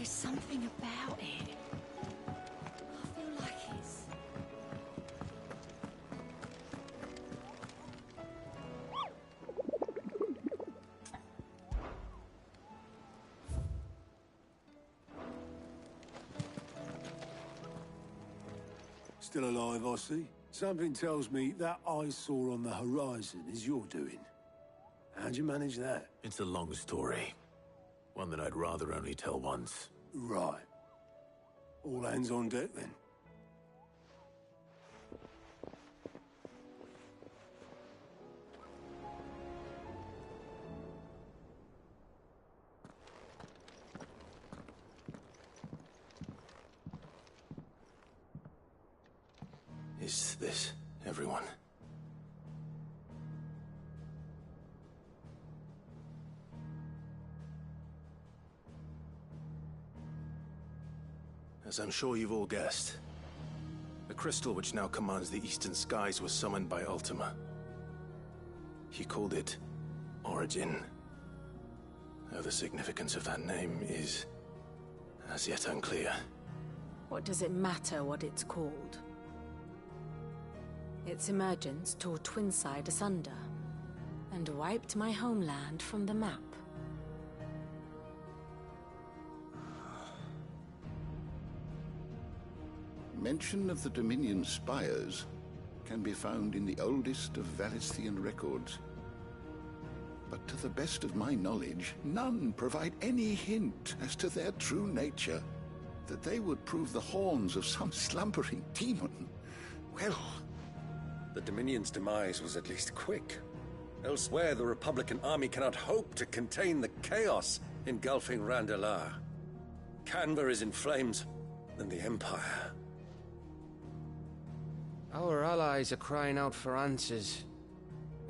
something about it. I feel like it's... Still alive, I see. Something tells me that I saw on the horizon is your doing. How'd you manage that? It's a long story. One that I'd rather only tell once. Right. All hands on deck, then. Is this everyone? As I'm sure you've all guessed, the crystal which now commands the eastern skies was summoned by Ultima. He called it Origin. Though the significance of that name is as yet unclear. What does it matter what it's called? Its emergence tore Twinside asunder, and wiped my homeland from the map. Mention of the Dominion spires can be found in the oldest of Valisthian records. But to the best of my knowledge, none provide any hint as to their true nature. That they would prove the horns of some slumbering demon. Well... The Dominion's demise was at least quick. Elsewhere, the Republican army cannot hope to contain the chaos engulfing Randalar. Canva is in flames, and the Empire... Our allies are crying out for answers.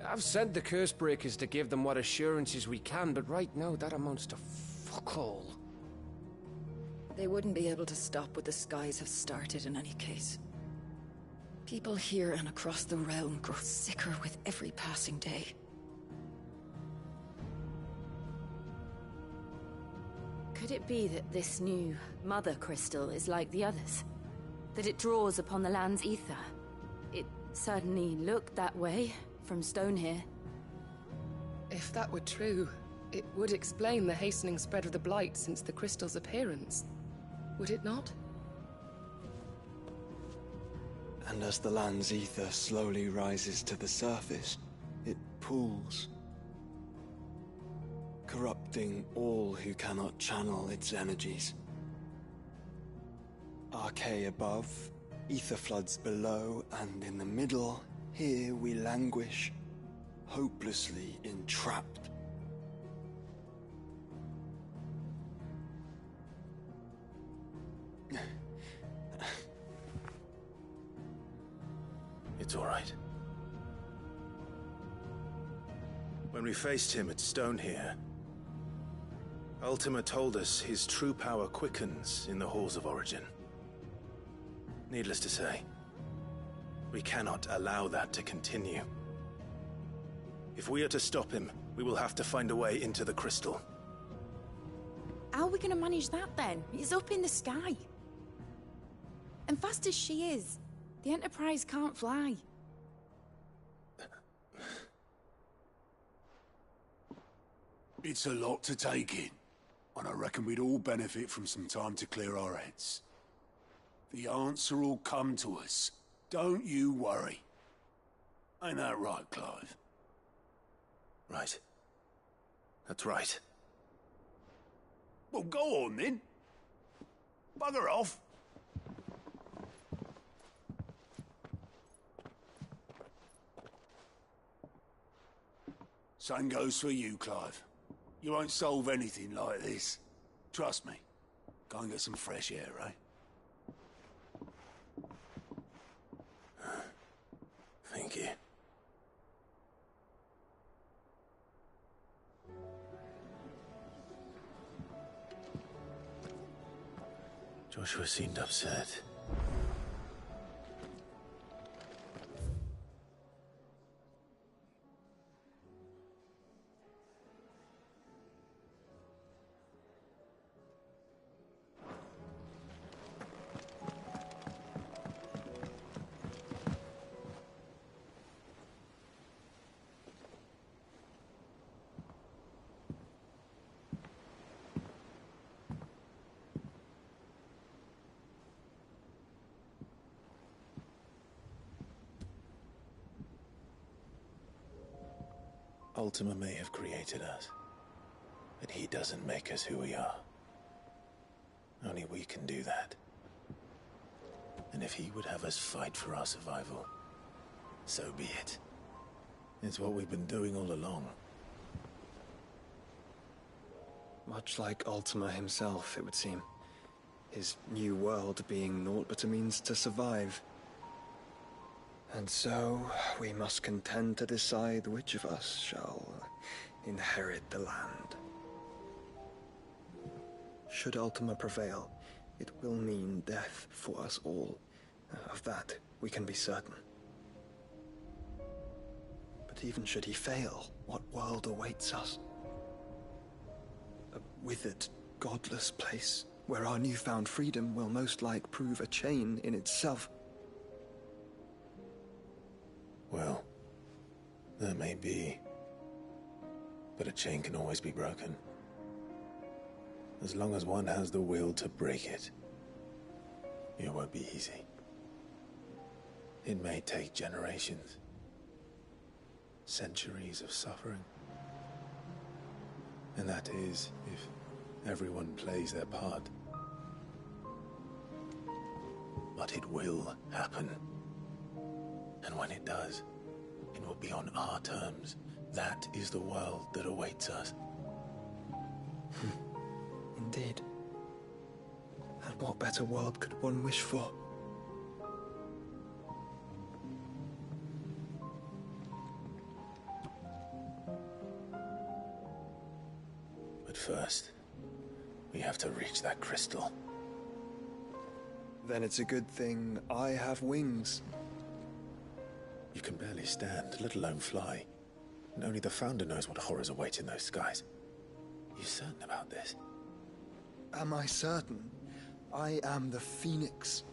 I've sent the Cursebreakers to give them what assurances we can, but right now that amounts to fuck all. They wouldn't be able to stop what the skies have started in any case. People here and across the realm grow sicker with every passing day. Could it be that this new Mother Crystal is like the others? That it draws upon the land's ether? It certainly looked that way from stone here. If that were true, it would explain the hastening spread of the Blight since the crystal's appearance. Would it not? And as the land's ether slowly rises to the surface, it pools, corrupting all who cannot channel its energies. Archay above, ether floods below, and in the middle, here we languish, hopelessly entrapped. It's all right. When we faced him at Stone here, Ultima told us his true power quickens in the halls of Origin. Needless to say, we cannot allow that to continue. If we are to stop him, we will have to find a way into the crystal. How are we going to manage that then? It's up in the sky. And fast as she is, the Enterprise can't fly. It's a lot to take in, and I reckon we'd all benefit from some time to clear our heads. The answer will come to us. Don't you worry. Ain't that right, Clive? Right. That's right. Well, go on then. Bugger off. Same goes for you, Clive. You won't solve anything like this. Trust me. Go and get some fresh air, eh? Thank you. Joshua seemed upset. Ultima may have created us, but he doesn't make us who we are. Only we can do that. And if he would have us fight for our survival, so be it. It's what we've been doing all along. Much like Ultima himself, it would seem. His new world being naught but a means to survive. And so, we must contend to decide which of us shall inherit the land. Should Ultima prevail, it will mean death for us all. Of that, we can be certain. But even should he fail, what world awaits us? A withered, godless place, where our newfound freedom will most like prove a chain in itself. Well, that may be. But a chain can always be broken. As long as one has the will to break it. It won't be easy. It may take generations. Centuries of suffering. And that is, if everyone plays their part. But it will happen. And when it does, it will be on our terms. That is the world that awaits us. Indeed. And what better world could one wish for? But first, we have to reach that crystal. Then it's a good thing I have wings. You can barely stand, let alone fly. And only the Founder knows what horrors await in those skies. You certain about this? Am I certain? I am the Phoenix.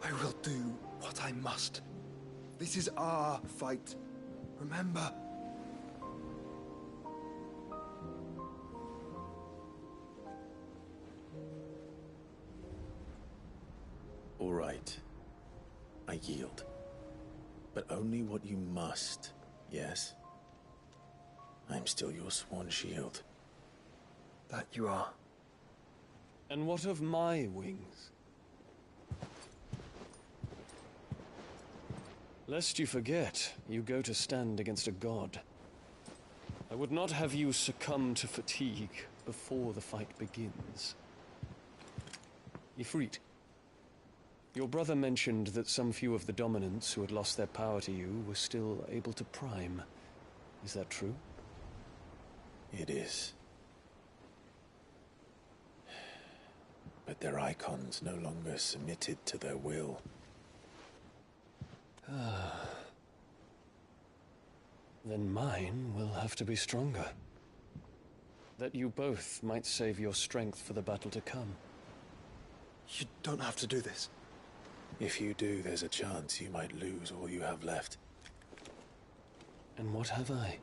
I will do what I must. This is our fight. Remember? All right. I yield. But only what you must, yes? I'm still your sworn shield. That you are. And what of my wings? Lest you forget, you go to stand against a god. I would not have you succumb to fatigue before the fight begins. Ifrit, your brother mentioned that some few of the dominants who had lost their power to you were still able to prime. Is that true? It is. But their icons no longer submitted to their will. Then mine will have to be stronger. That you both might save your strength for the battle to come. You don't have to do this. If you do, there's a chance you might lose all you have left. And what have I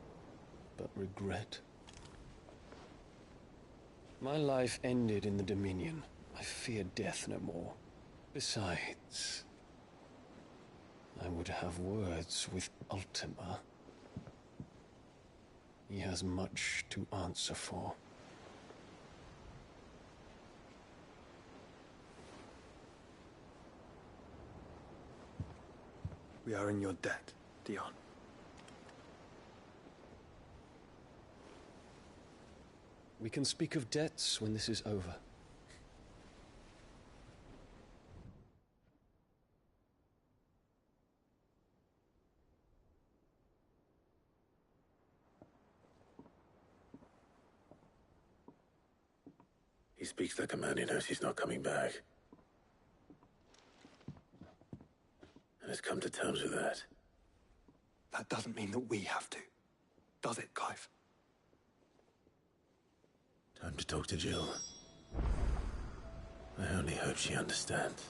but regret? My life ended in the Dominion. I fear death no more. Besides, I would have words with Ultima. He has much to answer for. We are in your debt, Dion. We can speak of debts when this is over. He speaks like a man who knows he's not coming back. And has come to terms with that. That doesn't mean that we have to. Does it, Clive? Time to talk to Jill. I only hope she understands.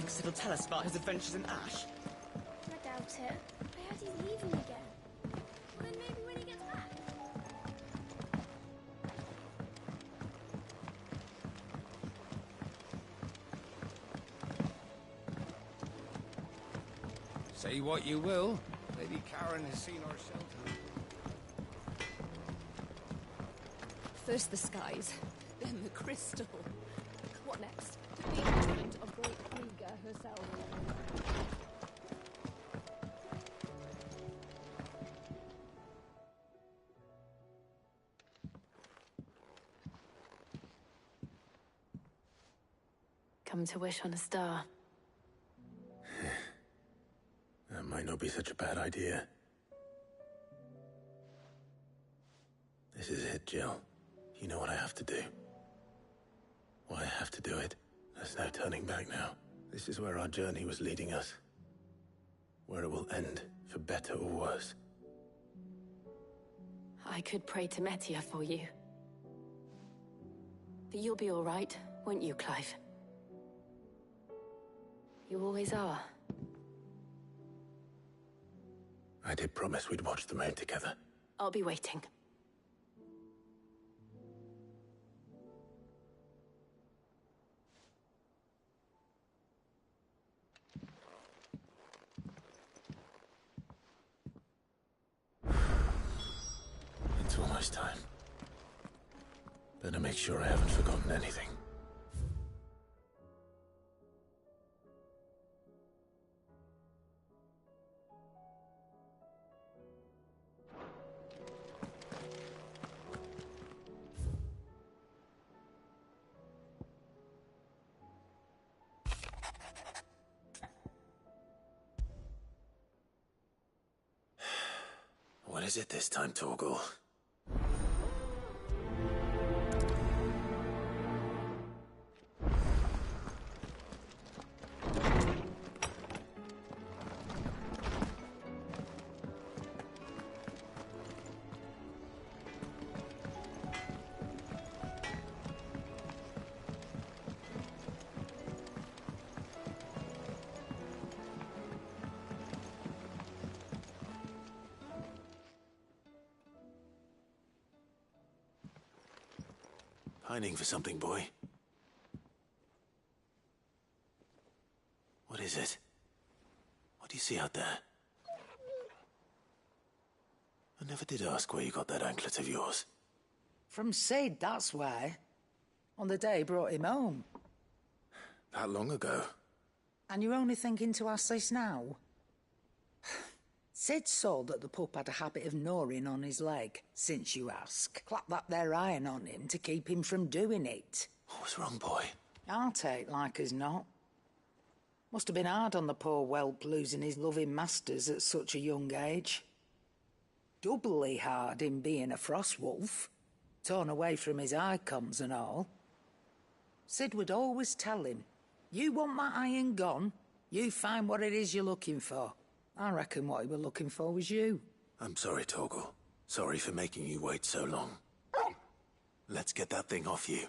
think Sid will tell us about his adventures in Ash? I doubt it. I heard he's leaving again. Well, then maybe when he gets back. Say what you will, Lady Karen has seen our shelter. First the skies, then the crystal. What next? The engagement of Great Krieger herself. Come to wish on a star. That might not be such a bad idea. This is it, Jill. You know what I have to do. Why I have to do it. There's no turning back now. This is where our journey was leading us. Where it will end, for better or worse. I could pray to Metia for you. But you'll be all right, won't you, Clive? You always are. I did promise we'd watch the moon together. I'll be waiting. It's almost time. Better make sure I haven't forgotten anything. What is it this time, Torgal? Pining for something, boy. What is it? What do you see out there? I never did ask where you got that anklet of yours. From Sid, that's why. On the day he brought him home. That long ago? And you're only thinking to ask this now? Sid saw that the pup had a habit of gnawing on his leg, since you ask. Clap that there iron on him to keep him from doing it. What was wrong, boy? Heartache, like as not. Must have been hard on the poor whelp losing his loving masters at such a young age. Doubly hard in being a frost wolf, torn away from his icons and all. Sid would always tell him, you want that iron gone, you find what it is you're looking for. I reckon what he were looking for was you. I'm sorry, Torgal. Sorry for making you wait so long. Let's get that thing off you.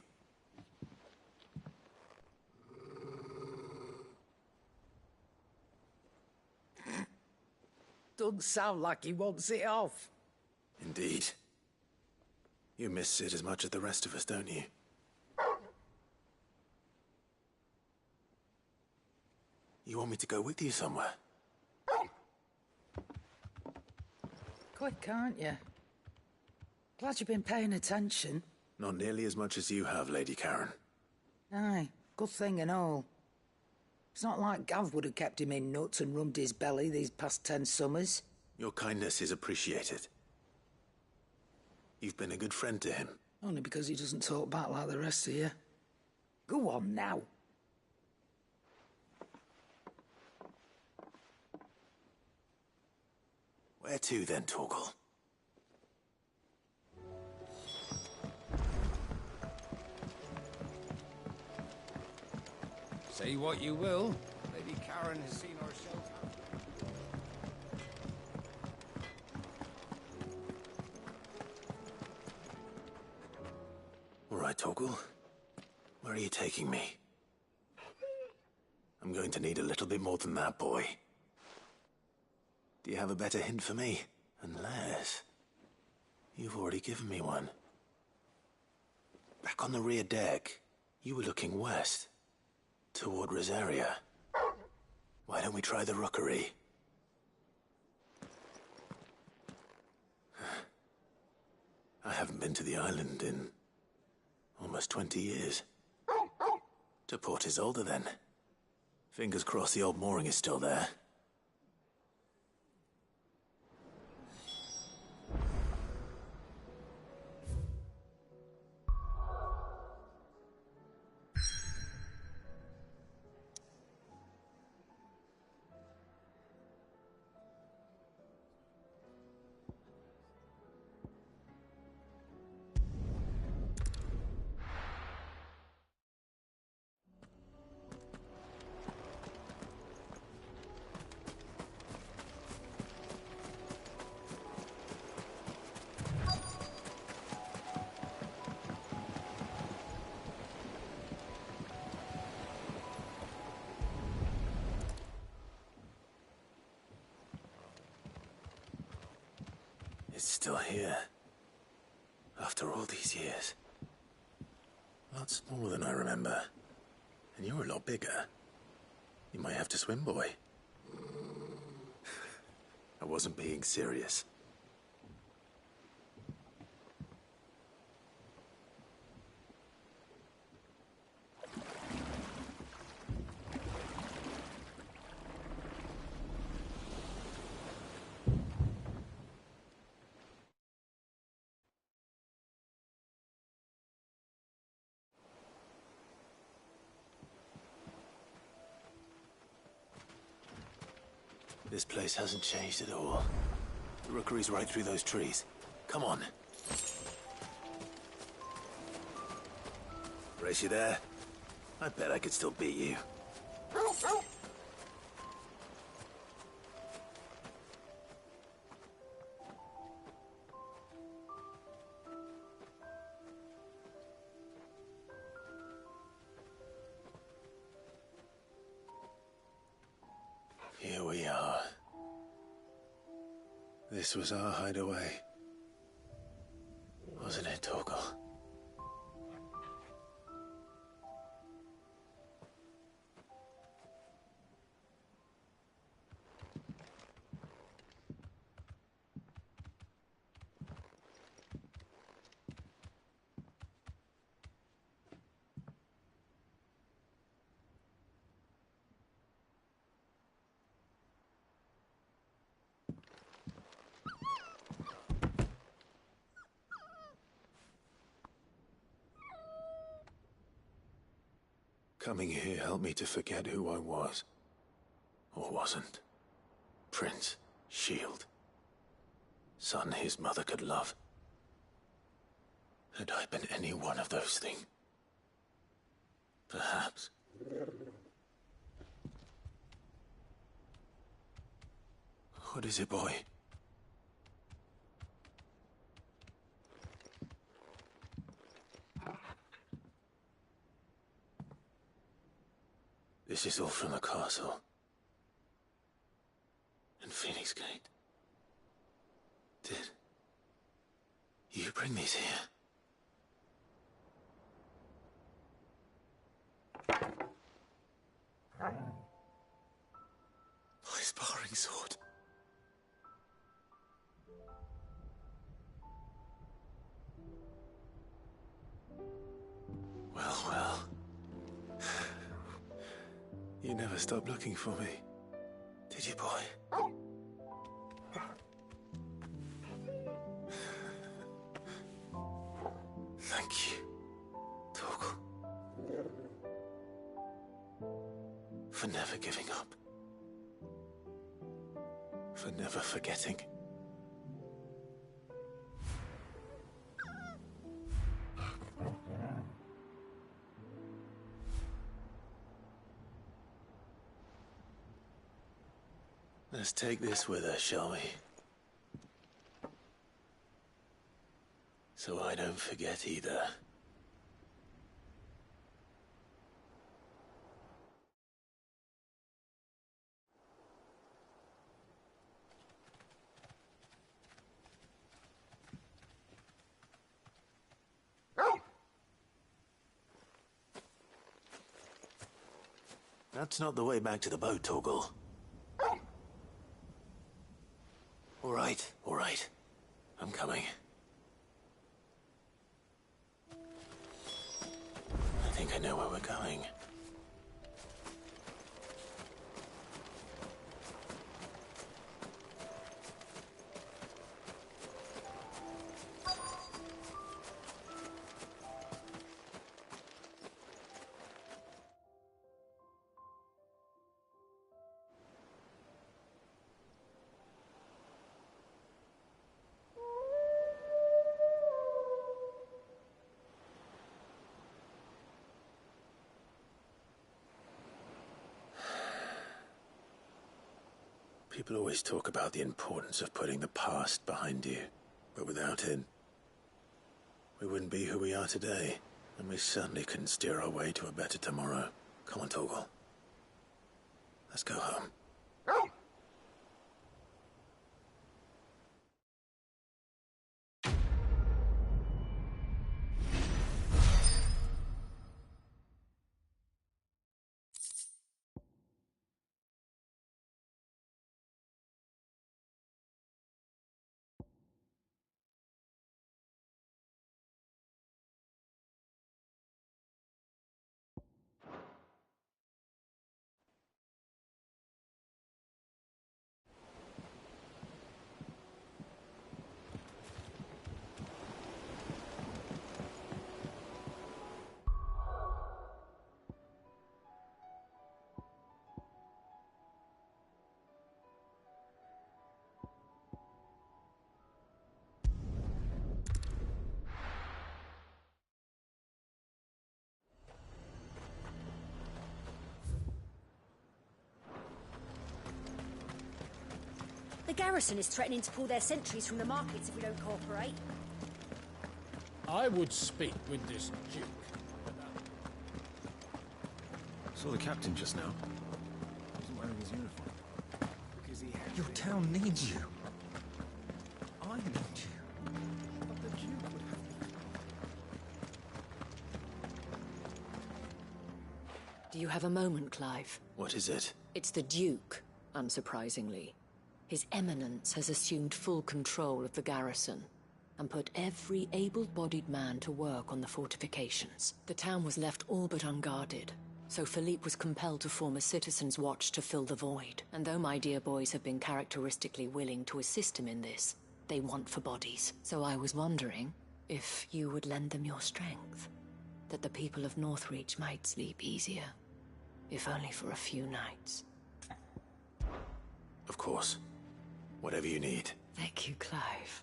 Doesn't sound like he wants it off. Indeed. You miss Sid as much as the rest of us, don't you? You want me to go with you somewhere? Quick, aren't you? Glad you've been paying attention. Not nearly as much as you have, Lady Karen. Aye, good thing and all. It's not like Gav would have kept him in nuts and rubbed his belly these past 10 summers. Your kindness is appreciated. You've been a good friend to him. Only because he doesn't talk back like the rest of you. Go on now. Where to then, Torgal? Say what you will, Lady Karen has seen our shelter. All right, Torgal. Where are you taking me? I'm going to need a little bit more than that, boy. Do you have a better hint for me? Unless... you've already given me one. Back on the rear deck, you were looking west, toward Rosaria. Why don't we try the rookery? I haven't been to the island in almost 20 years. To Port Isolde, then. Fingers crossed the old mooring is still there. It's still here. After all these years. A lot smaller than I remember. And you're a lot bigger. You might have to swim, boy. I wasn't being serious. This place hasn't changed at all. The rookery's right through those trees. Come on. Brace you there. I bet I could still beat you. Here we are. This was our hideaway. Wasn't it, Torgal? Coming here helped me to forget who I was. Or wasn't. Prince, shield. Son his mother could love. Had I been any one of those things? Perhaps. What is it, boy? This is all from the castle. And Phoenix Gate. Did you bring these here? My sparring sword. Well, well. You never stopped looking for me, did you, boy? Thank you, Torgal. For never giving up. For never forgetting. Let's take this with us, shall we? So I don't forget either. That's not the way back to the boat, Torgal. All right. I'm coming. I think I know where we're going. People always talk about the importance of putting the past behind you, but without it, we wouldn't be who we are today, and we certainly couldn't steer our way to a better tomorrow. Come on, Torgal. Let's go home. The garrison is threatening to pull their sentries from the markets if we don't cooperate. I would speak with this duke. Saw the captain just now. He wasn't wearing his uniform. Because he had... Your town needs you. I need you. But the duke would have... Do you have a moment, Clive? What is it? It's the Duke, unsurprisingly. His Eminence has assumed full control of the garrison and put every able-bodied man to work on the fortifications. The town was left all but unguarded, so Philippe was compelled to form a citizens' watch to fill the void. And though my dear boys have been characteristically willing to assist him in this, they want for bodies. So I was wondering if you would lend them your strength, that the people of Northreach might sleep easier, if only for a few nights. Of course. Whatever you need. Thank you, Clive.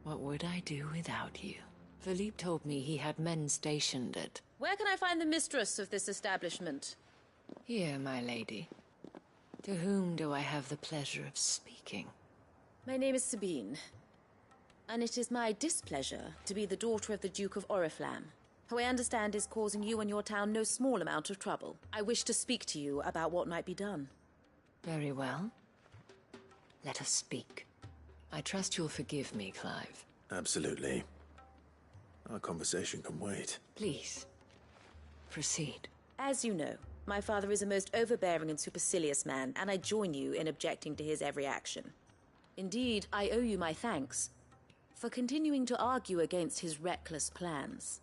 What would I do without you? Philippe told me he had men stationed at... Where can I find the mistress of this establishment? Here, my lady. To whom do I have the pleasure of speaking? My name is Sabine, and it is my displeasure to be the daughter of the Duke of Oriflamme, who I understand is causing you and your town no small amount of trouble. I wish to speak to you about what might be done. Very well. Let us speak. I trust you'll forgive me, Clive. Absolutely. Our conversation can wait. Please, proceed. As you know, my father is a most overbearing and supercilious man, and I join you in objecting to his every action. Indeed, I owe you my thanks for continuing to argue against his reckless plans.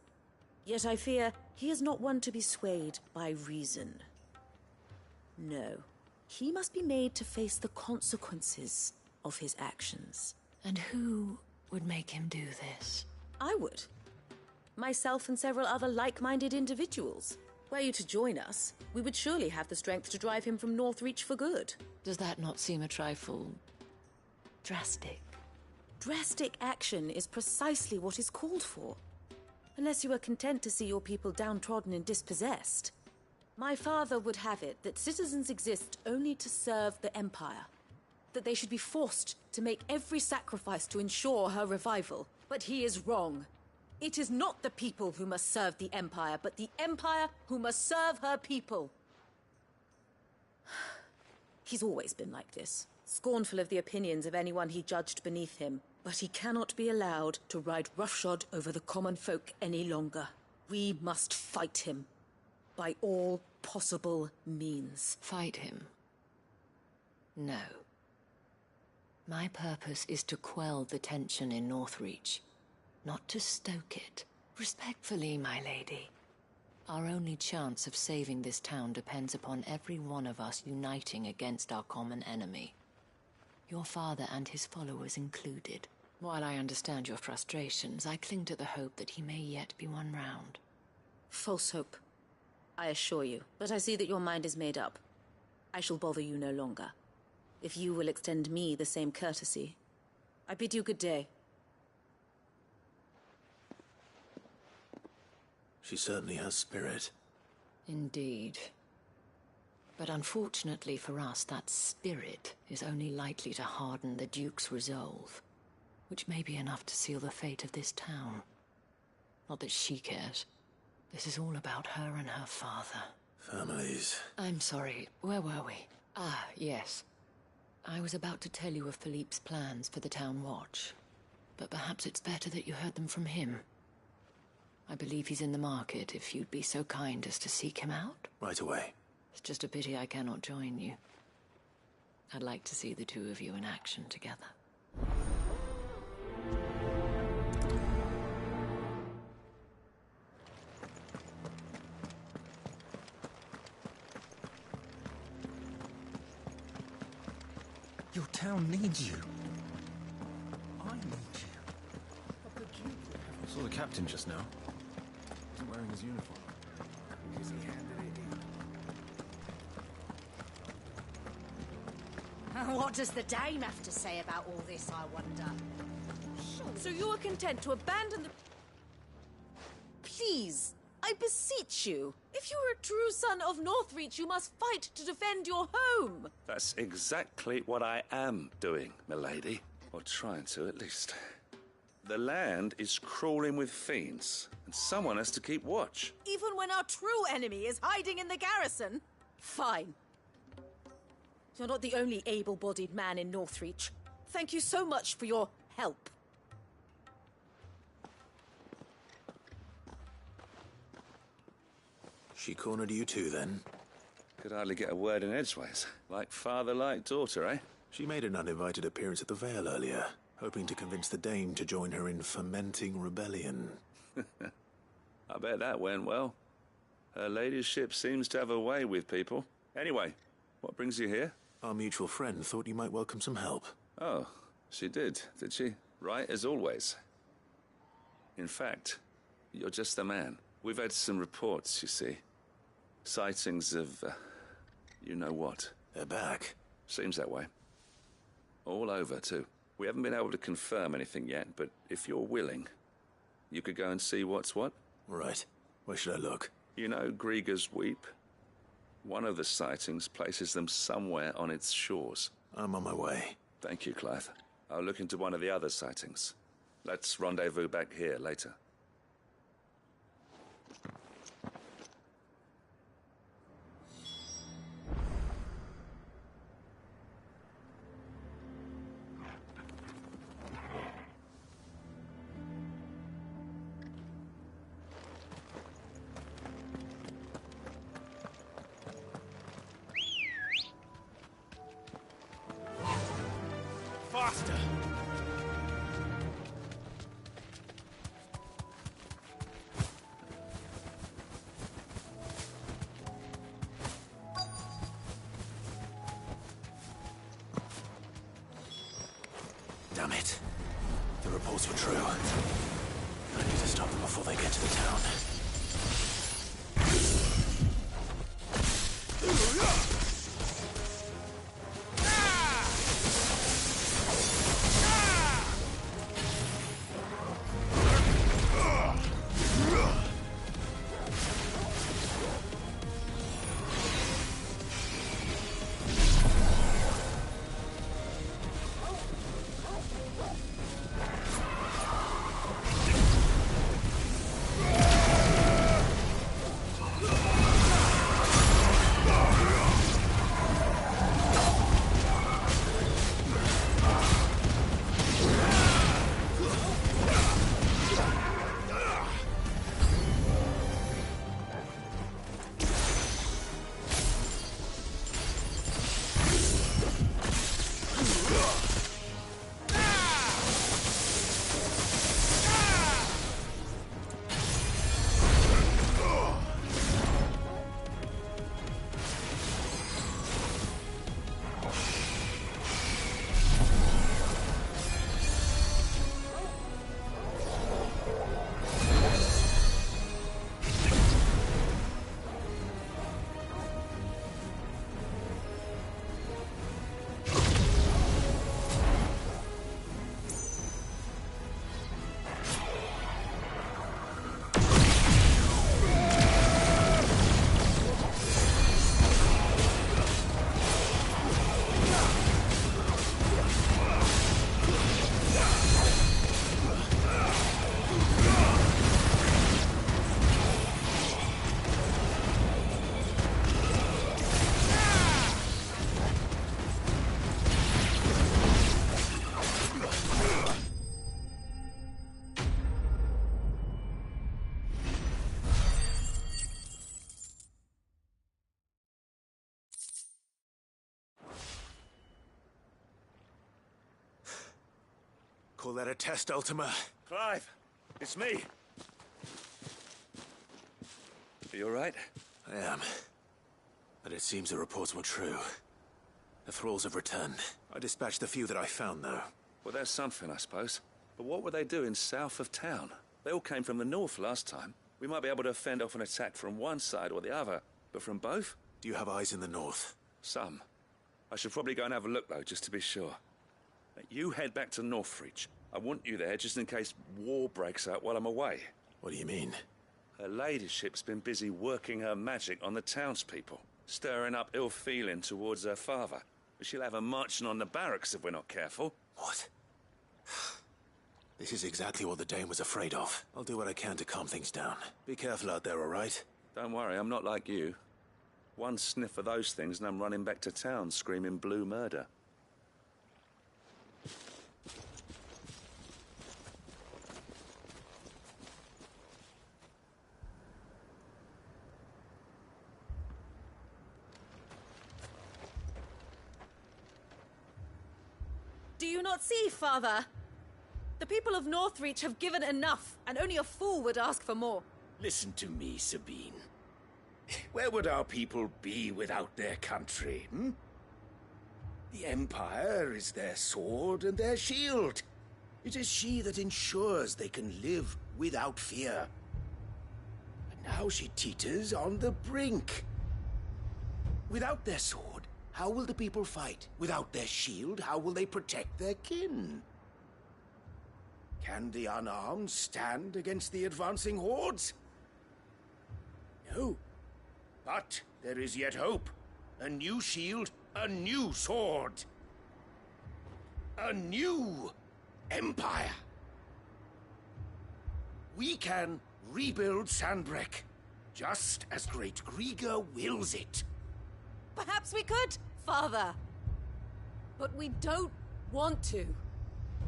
Yet I fear he is not one to be swayed by reason. No. He must be made to face the consequences of his actions. And who would make him do this? I would. Myself and several other like-minded individuals. Were you to join us, we would surely have the strength to drive him from Northreach for good. Does that not seem a trifle... drastic? Drastic action is precisely what is called for. Unless you are content to see your people downtrodden and dispossessed. My father would have it that citizens exist only to serve the Empire. That they should be forced to make every sacrifice to ensure her revival. But he is wrong. It is not the people who must serve the Empire, but the Empire who must serve her people. He's always been like this, scornful of the opinions of anyone he judged beneath him. But he cannot be allowed to ride roughshod over the common folk any longer. We must fight him. by all possible means. Fight him? No. My purpose is to quell the tension in Northreach, not to stoke it. Respectfully, my lady. Our only chance of saving this town depends upon every one of us uniting against our common enemy. Your father and his followers included. While I understand your frustrations, I cling to the hope that he may yet be won round. False hope, I assure you. But I see that your mind is made up. I shall bother you no longer. If you will extend me the same courtesy, I bid you good day. She certainly has spirit. Indeed. But unfortunately for us, that spirit is only likely to harden the Duke's resolve, which may be enough to seal the fate of this town. Not that she cares. This is all about her and her father. Families. I'm sorry, where were we? Ah, yes. I was about to tell you of Philippe's plans for the town watch, but perhaps it's better that you heard them from him. I believe he's in the market, if you'd be so kind as to seek him out. Right away. It's just a pity I cannot join you. I'd like to see the two of you in action together. Your town needs you. I need you. I saw the captain just now. He wasn't wearing his uniform. Because he handed it in. What does the dame have to say about all this, I wonder? So you are content to abandon the... Please, I beseech you. If you are a true son of Northreach, you must fight to defend your home. That's exactly what I am doing, milady. Or trying to, at least. The land is crawling with fiends, and someone has to keep watch. Even when our true enemy is hiding in the garrison? Fine. You're not the only able-bodied man in Northreach. Thank you so much for your help. She cornered you too, then? Could hardly get a word in edgeways. Like father, like daughter, eh? She made an uninvited appearance at the Vale earlier, hoping to convince the Dame to join her in fomenting rebellion. I bet that went well. Her ladyship seems to have a way with people. Anyway, what brings you here? Our mutual friend thought you might welcome some help. Oh, she did she? Right as always. In fact, you're just the man. We've had some reports, you see. Sightings of, you know what. They're back. Seems that way. All over, too. We haven't been able to confirm anything yet, but if you're willing, you could go and see what's what. Right. Where should I look? You know Grieger's Weep? One of the sightings places them somewhere on its shores. I'm on my way. Thank you, Clive. I'll look into one of the other sightings. Let's rendezvous back here later. Faster! Damn it. The reports were true. I need to stop them before they get to the town. Call that a test, Ultima? Clive, it's me. Are you all right? I am. But it seems the reports were true. The thralls have returned. I dispatched the few that I found, though. Well, that's something, I suppose. But what were they doing south of town? They all came from the north last time. We might be able to fend off an attack from one side or the other, but from both? Do you have eyes in the north? Some. I should probably go and have a look, though, just to be sure. You head back to Northreach. I want you there just in case war breaks out while I'm away. What do you mean? Her ladyship's been busy working her magic on the townspeople, stirring up ill feeling towards her father. She'll have her marching on the barracks if we're not careful. What? This is exactly what the Dane was afraid of. I'll do what I can to calm things down. Be careful out there, all right? Don't worry, I'm not like you. One sniff of those things and I'm running back to town screaming blue murder. Do you not see, Father? The people of Northreach have given enough, and only a fool would ask for more. Listen to me, Sabine. Where would our people be without their country, hmm? The Empire is their sword and their shield. It is she that ensures they can live without fear. And now she teeters on the brink. Without their sword, how will the people fight? Without their shield, how will they protect their kin? Can the unarmed stand against the advancing hordes? No. But there is yet hope. A new shield, a new sword. A new empire. We can rebuild Sandbreck, just as Great Grieger wills it. Perhaps we could, Father. But we don't want to.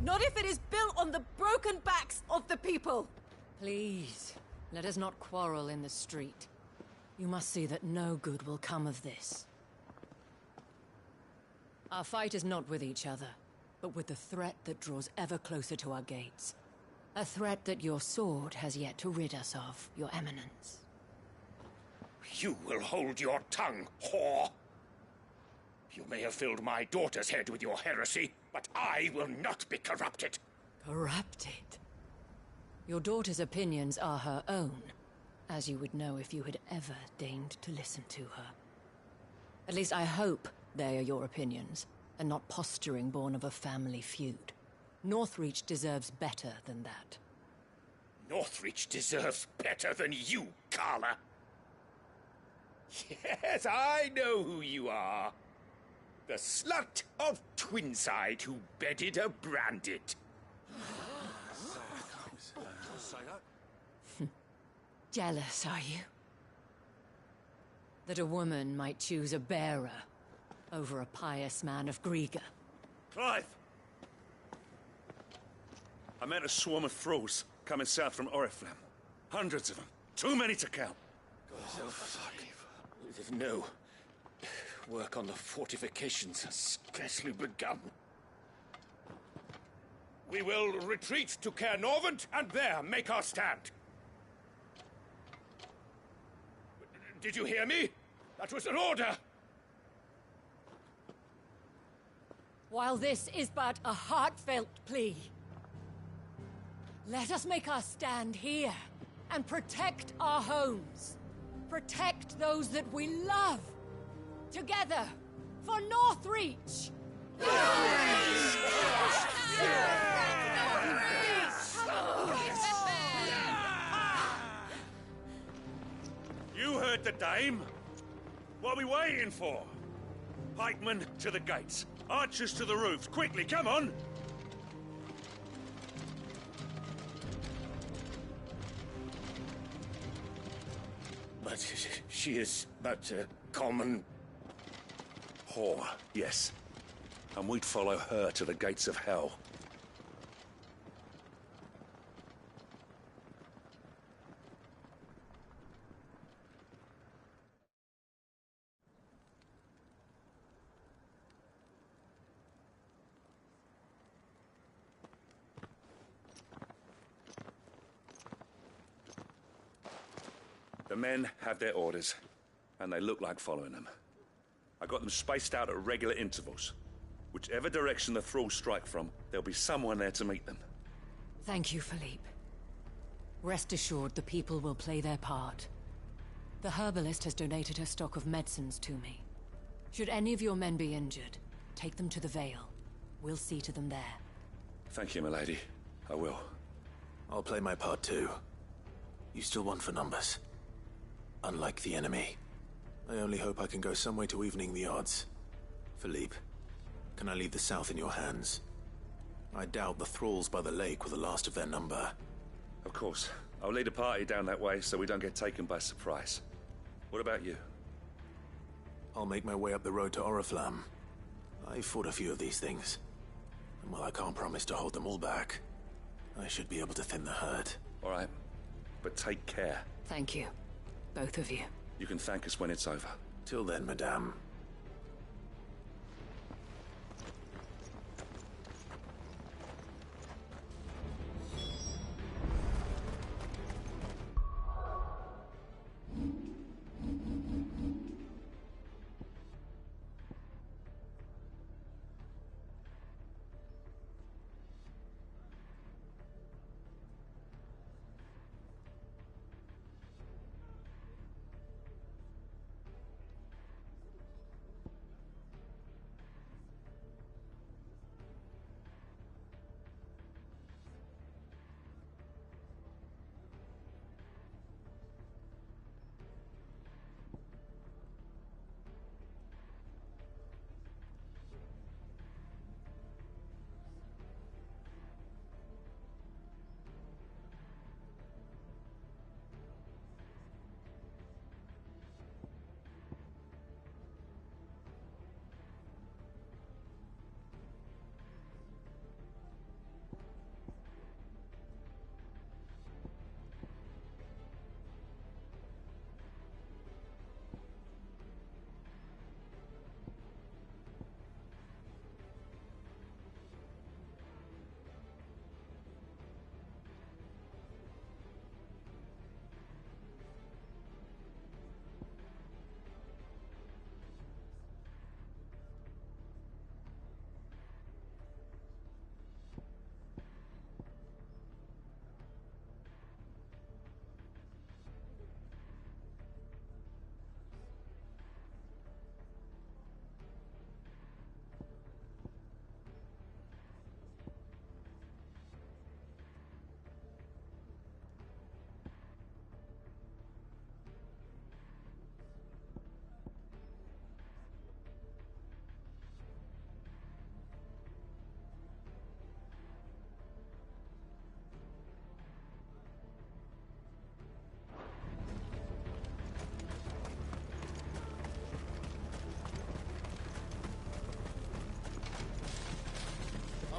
Not if it is built on the broken backs of the people. Please, let us not quarrel in the street. You must see that no good will come of this. Our fight is not with each other, but with the threat that draws ever closer to our gates. A threat that your sword has yet to rid us of, Your Eminence. You will hold your tongue, whore! You may have filled my daughter's head with your heresy, but I will not be corrupted. Corrupted? Your daughter's opinions are her own, as you would know if you had ever deigned to listen to her. At least I hope they are your opinions, and not posturing born of a family feud. Northreach deserves better than that. Northreach deserves better than you, Carla. Yes, I know who you are. The slut of Twinside who bedded a Branded. Jealous, are you? That a woman might choose a bearer over a pious man of Grieger. Clive! I met a swarm of thralls coming south from Oriflamme. Hundreds of them. Too many to count. No. Work on the fortifications has scarcely begun. We will retreat to Caer Norvent and there make our stand. Did you hear me? That was an order! While this is but a heartfelt plea, let us make our stand here and protect our homes. Protect those that we love. Together, for Northreach! You heard the dame. What are we waiting for? Pikemen to the gates. Archers to the roofs. Quickly, come on! But she is but a common... whore, yes. And we'd follow her to the gates of hell. men have their orders, and they look like following them. I got them spaced out at regular intervals. Whichever direction the thralls strike from, there'll be someone there to meet them. Thank you, Philippe. Rest assured the people will play their part. The herbalist has donated her stock of medicines to me. Should any of your men be injured, take them to the Vale. We'll see to them there. Thank you, milady. I will. I'll play my part too. You still want for numbers. Unlike the enemy. I only hope I can go some way to evening the odds. Philippe, can I leave the south in your hands? I doubt the thralls by the lake were the last of their number. Of course. I'll lead a party down that way so we don't get taken by surprise. What about you? I'll make my way up the road to Oriflamme. I fought a few of these things. And while I can't promise to hold them all back, I should be able to thin the herd. All right. But take care. Thank you. Both of you. You can thank us when it's over. Till then, madame.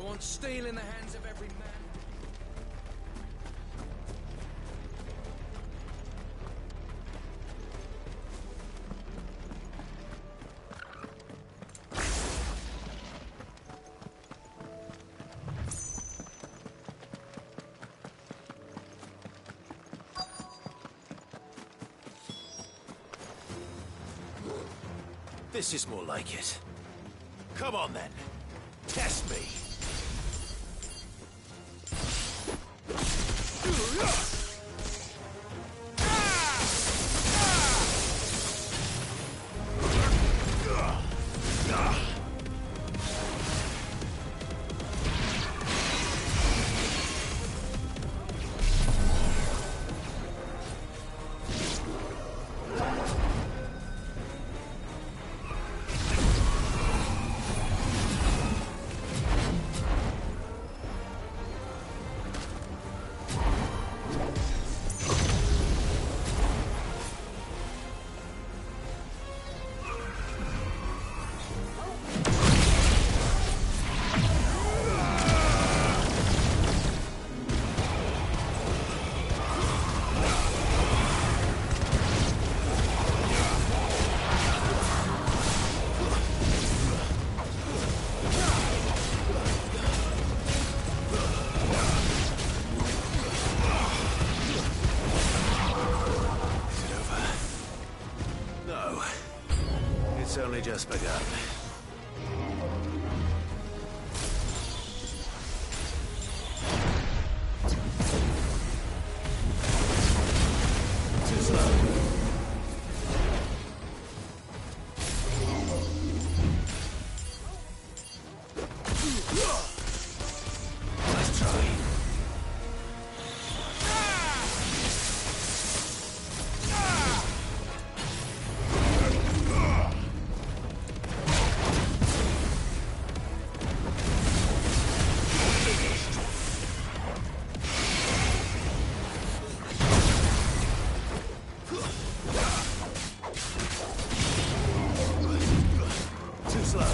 I want steel in the hands of every man. This is more like it. Come on then. Test me. It's only just begun. Too slow. Nice try. Too slow.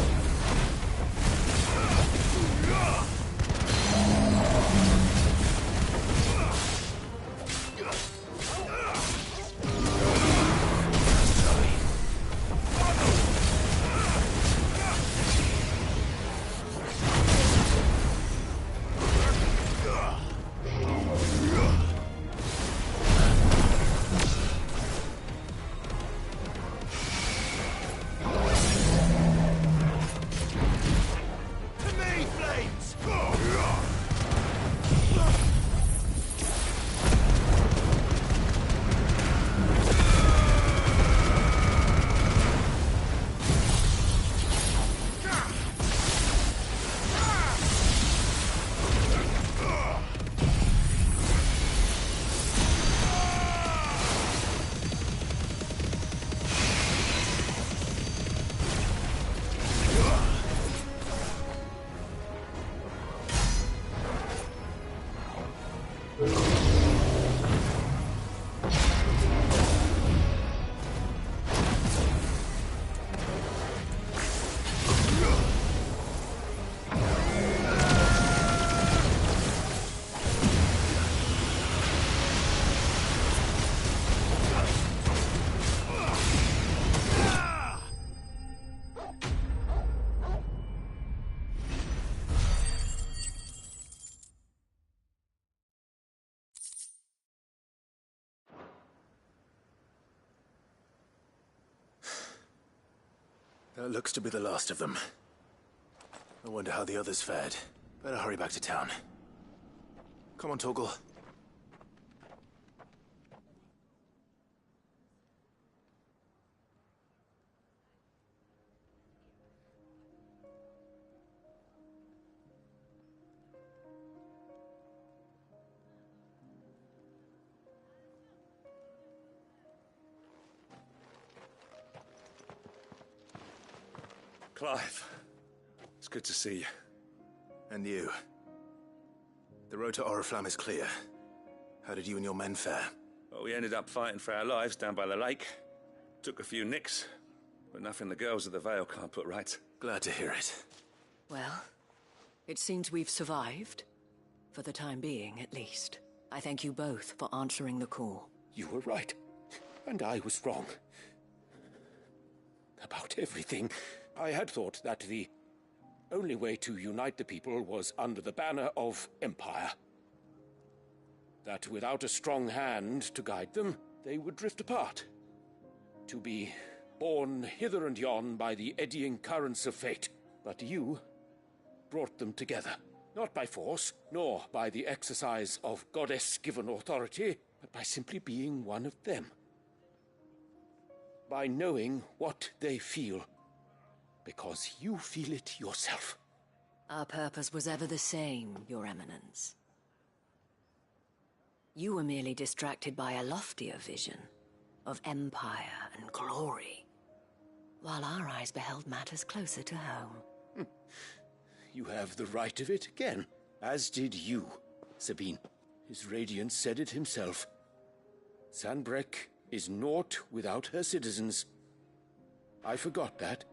That looks to be the last of them. I wonder how the others fared. Better hurry back to town. Come on, Torgal. Clive, it's good to see you. And you. The road to Oriflamme is clear. How did you and your men fare? Well, we ended up fighting for our lives down by the lake. Took a few nicks, but nothing the girls of the Vale can't put right. Glad to hear it. Well, it seems we've survived. For the time being, at least. I thank you both for answering the call. You were right. And I was wrong. About everything. I had thought that the only way to unite the people was under the banner of Empire. That without a strong hand to guide them, they would drift apart. To be borne hither and yon by the eddying currents of fate. But you brought them together. Not by force, nor by the exercise of goddess-given authority, but by simply being one of them. By knowing what they feel. Because you feel it yourself. Our purpose was ever the same, Your Eminence. You were merely distracted by a loftier vision of empire and glory, while our eyes beheld matters closer to home. You have the right of it again, as did you, Sabine. His Radiance said it himself. Sanbreque is naught without her citizens. I forgot that.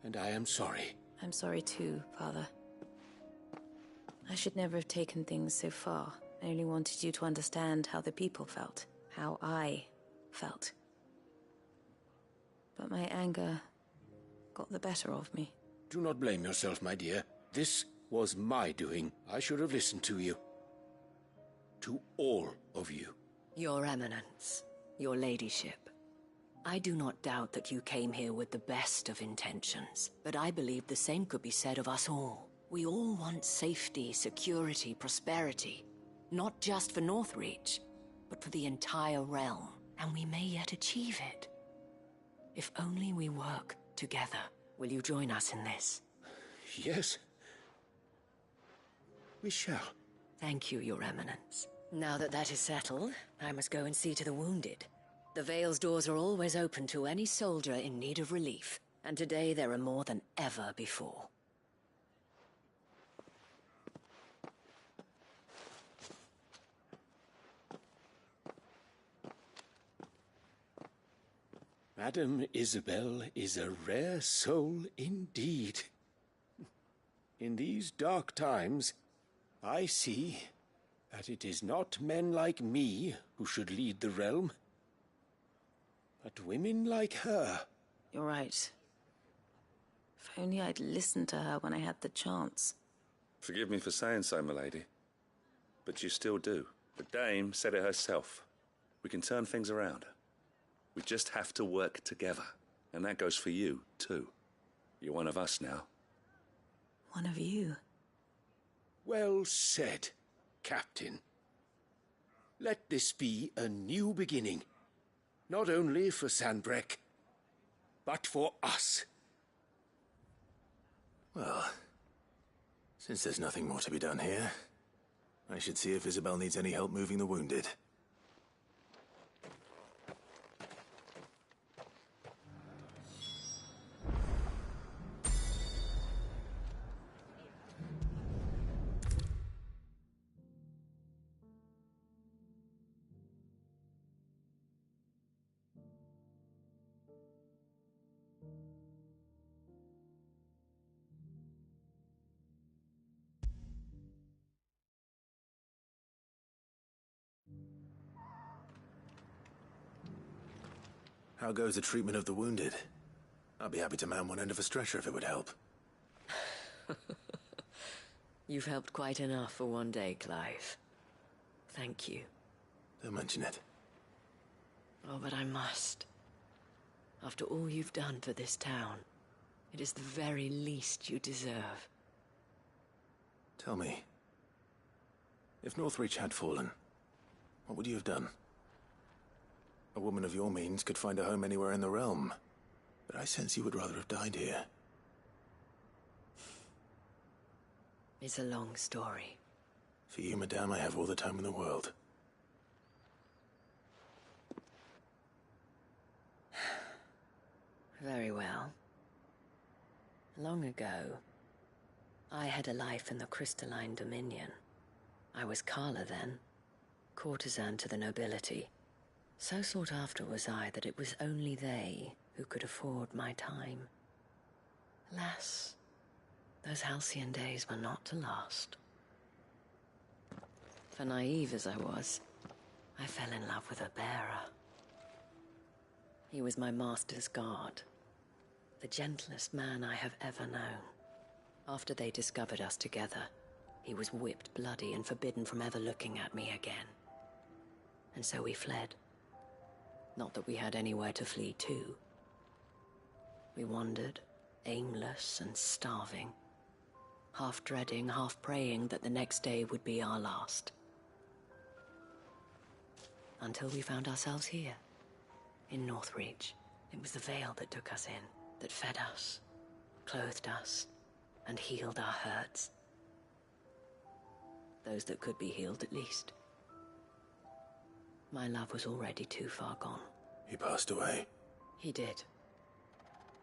And I am sorry. I'm sorry too, Father. I should never have taken things so far. I only wanted you to understand how the people felt. How I felt. But my anger got the better of me. Do not blame yourself, my dear. This was my doing. I should have listened to you. To all of you. Your Eminence, your Ladyship. I do not doubt that you came here with the best of intentions, but I believe the same could be said of us all. We all want safety, security, prosperity. Not just for Northreach, but for the entire realm. And we may yet achieve it. If only we work together. Will you join us in this? Yes. We shall. Thank you, Your Eminence. Now that that is settled, I must go and see to the wounded. The Vale's doors are always open to any soldier in need of relief, and today there are more than ever before. Madame Isabel is a rare soul indeed. In these dark times, I see that it is not men like me who should lead the realm, but women like her. You're right. If only I'd listened to her when I had the chance. Forgive me for saying so, milady, but you still do. The dame said it herself. We can turn things around. We just have to work together. And that goes for you, too. You're one of us now. One of you? Well said, Captain. Let this be a new beginning. Not only for Sanbreque, but for us. Well, since there's nothing more to be done here, I should see if Isabel needs any help moving the wounded. How goes the treatment of the wounded? I'd be happy to man one end of a stretcher if it would help. You've helped quite enough for one day, Clive. Thank you. Don't mention it. Oh, but I must. After all you've done for this town, it is the very least you deserve. Tell me, if Northreach had fallen, what would you have done? A woman of your means could find a home anywhere in the realm, but I sense you would rather have died here. It's a long story. For you, madame, I have all the time in the world. Very well. Long ago, I had a life in the Crystalline Dominion. I was Carla then, courtesan to the nobility. So sought after was I that it was only they who could afford my time. Alas, those halcyon days were not to last. For naive as I was, I fell in love with a bearer. He was my master's guard, the gentlest man I have ever known. After they discovered us together, he was whipped bloody and forbidden from ever looking at me again. And so we fled. Not that we had anywhere to flee to. We wandered, aimless and starving, half dreading, half praying that the next day would be our last. Until we found ourselves here, in Northreach. It was the Vale that took us in, that fed us, clothed us, and healed our hurts. Those that could be healed, at least. My love was already too far gone. He passed away. He did.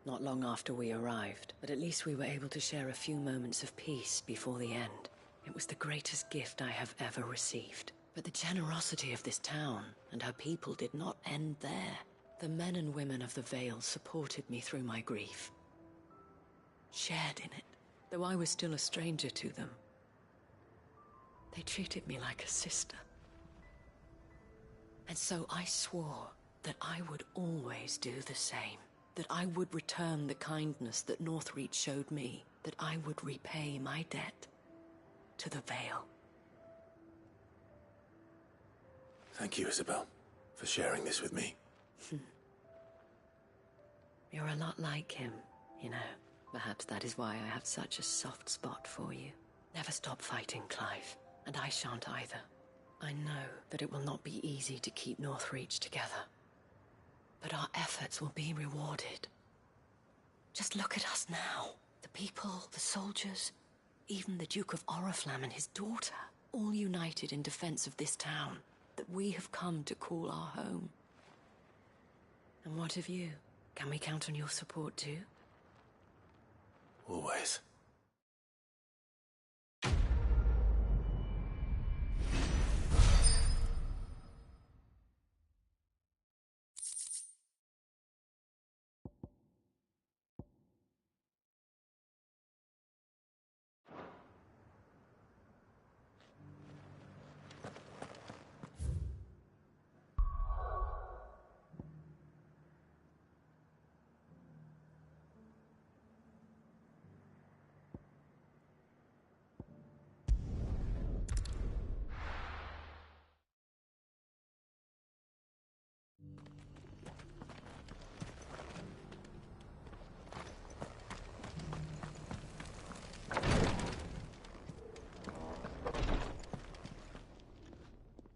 Not long after we arrived, but at least we were able to share a few moments of peace before the end. It was the greatest gift I have ever received. But the generosity of this town and her people did not end there. The men and women of the Vale supported me through my grief. Shared in it, though I was still a stranger to them. They treated me like a sister. And so I swore that I would always do the same. That I would return the kindness that Northreach showed me. That I would repay my debt to the Vale. Thank you, Isabel, for sharing this with me. You're a lot like him, you know. Perhaps that is why I have such a soft spot for you. Never stop fighting, Clive, and I shan't either. I know that it will not be easy to keep Northreach together, but our efforts will be rewarded. Just look at us now. The people, the soldiers, even the Duke of Oriflamme and his daughter, all united in defense of this town that we have come to call our home. And what of you? Can we count on your support too? Always.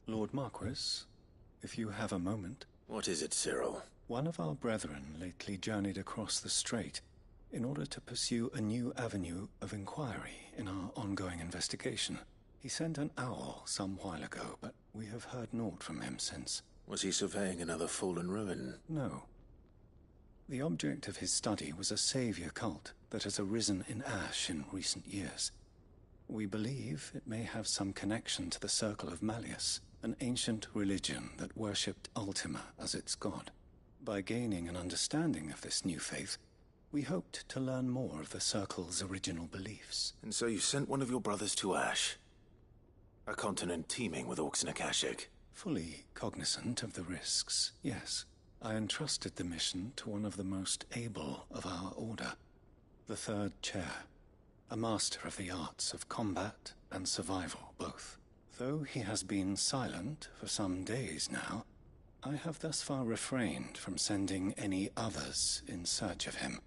Lord Marquis, if you have a moment. What is it, Cyril? One of our brethren lately journeyed across the strait in order to pursue a new avenue of inquiry in our ongoing investigation. He sent an owl some while ago, but we have heard naught from him since. Was he surveying another fallen ruin? No. The object of his study was a savior cult that has arisen in Ash in recent years. We believe it may have some connection to the Circle of Malleus, an ancient religion that worshipped Ultima as its god. By gaining an understanding of this new faith, we hoped to learn more of the Circle's original beliefs. And so you sent one of your brothers to Ash? A continent teeming with orcs and Akashic? Fully cognizant of the risks, yes. I entrusted the mission to one of the most able of our order, the Third Chair, a master of the arts of combat and survival both. Though he has been silent for some days now, I have thus far refrained from sending any others in search of him,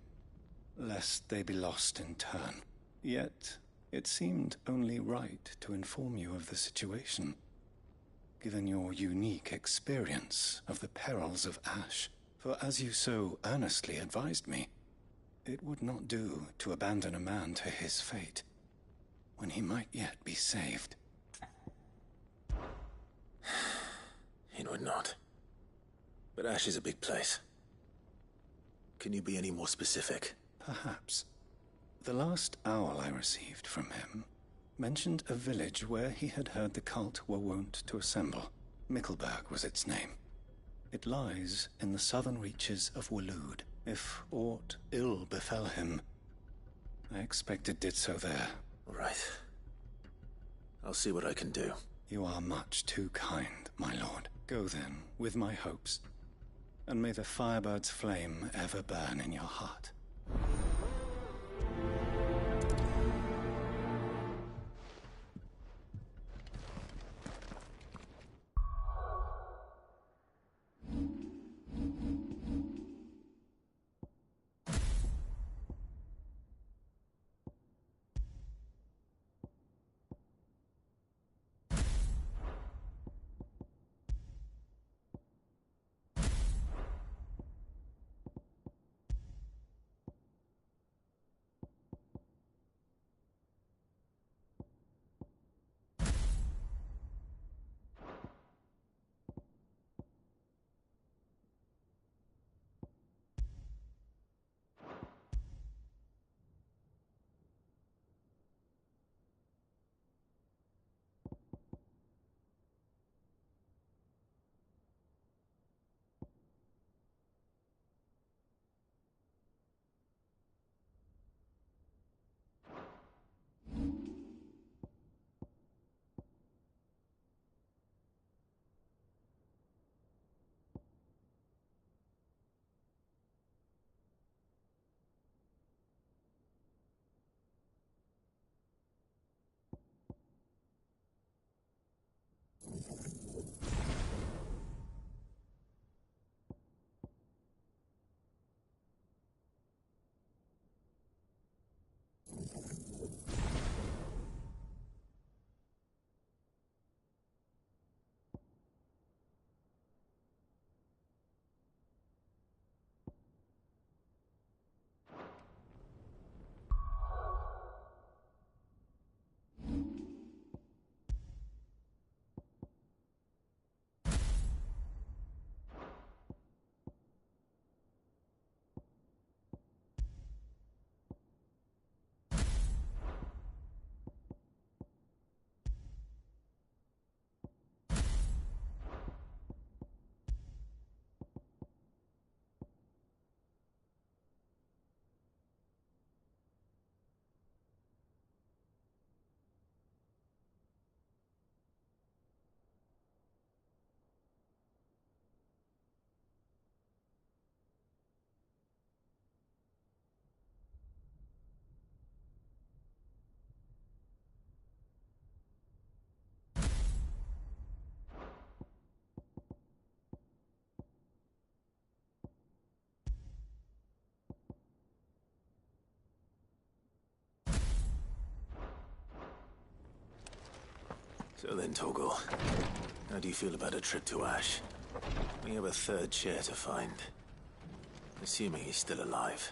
lest they be lost in turn. Yet, it seemed only right to inform you of the situation, given your unique experience of the perils of Ash. For as you so earnestly advised me, it would not do to abandon a man to his fate, when he might yet be saved. It would not. But Ash is a big place. Can you be any more specific? Perhaps. The last owl I received from him mentioned a village where he had heard the cult were wont to assemble. Mickleburg was its name. It lies in the southern reaches of Waloed. If aught ill befell him, I expect it did so there. Right. I'll see what I can do. You are much too kind, my lord. Go then, with my hopes, and may the Firebird's flame ever burn in your heart. So then, Torgal, how do you feel about a trip to Ash? We have a third chair to find. Assuming he's still alive.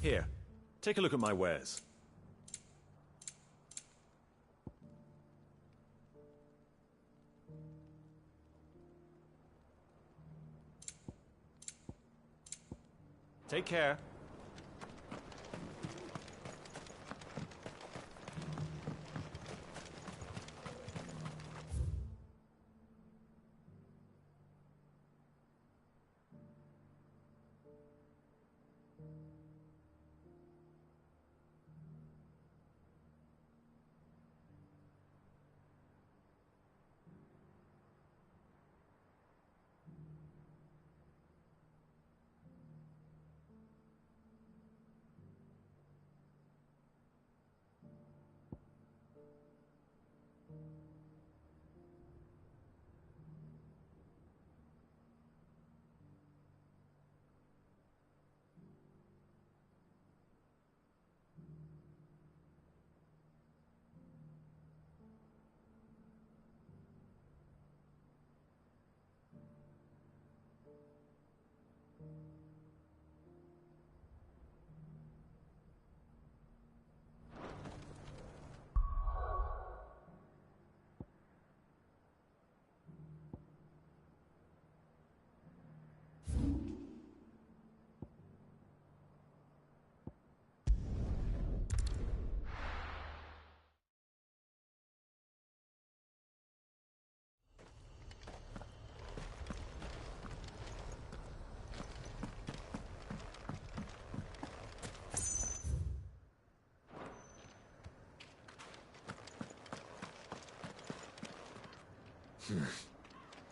Here, take a look at my wares. Take care.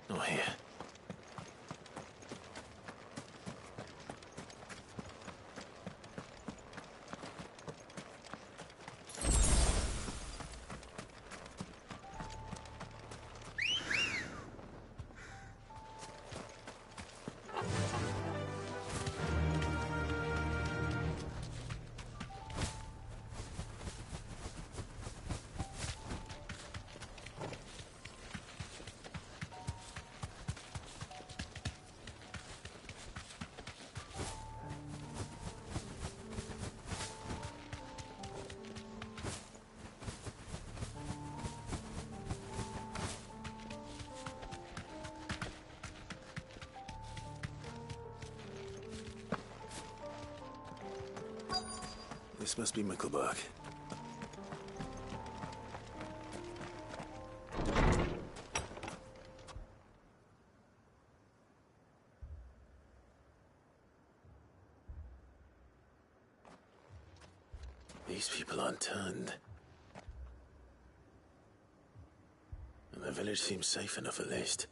Not here. This must be Mickelberg. These people aren't turned. And the village seems safe enough at least.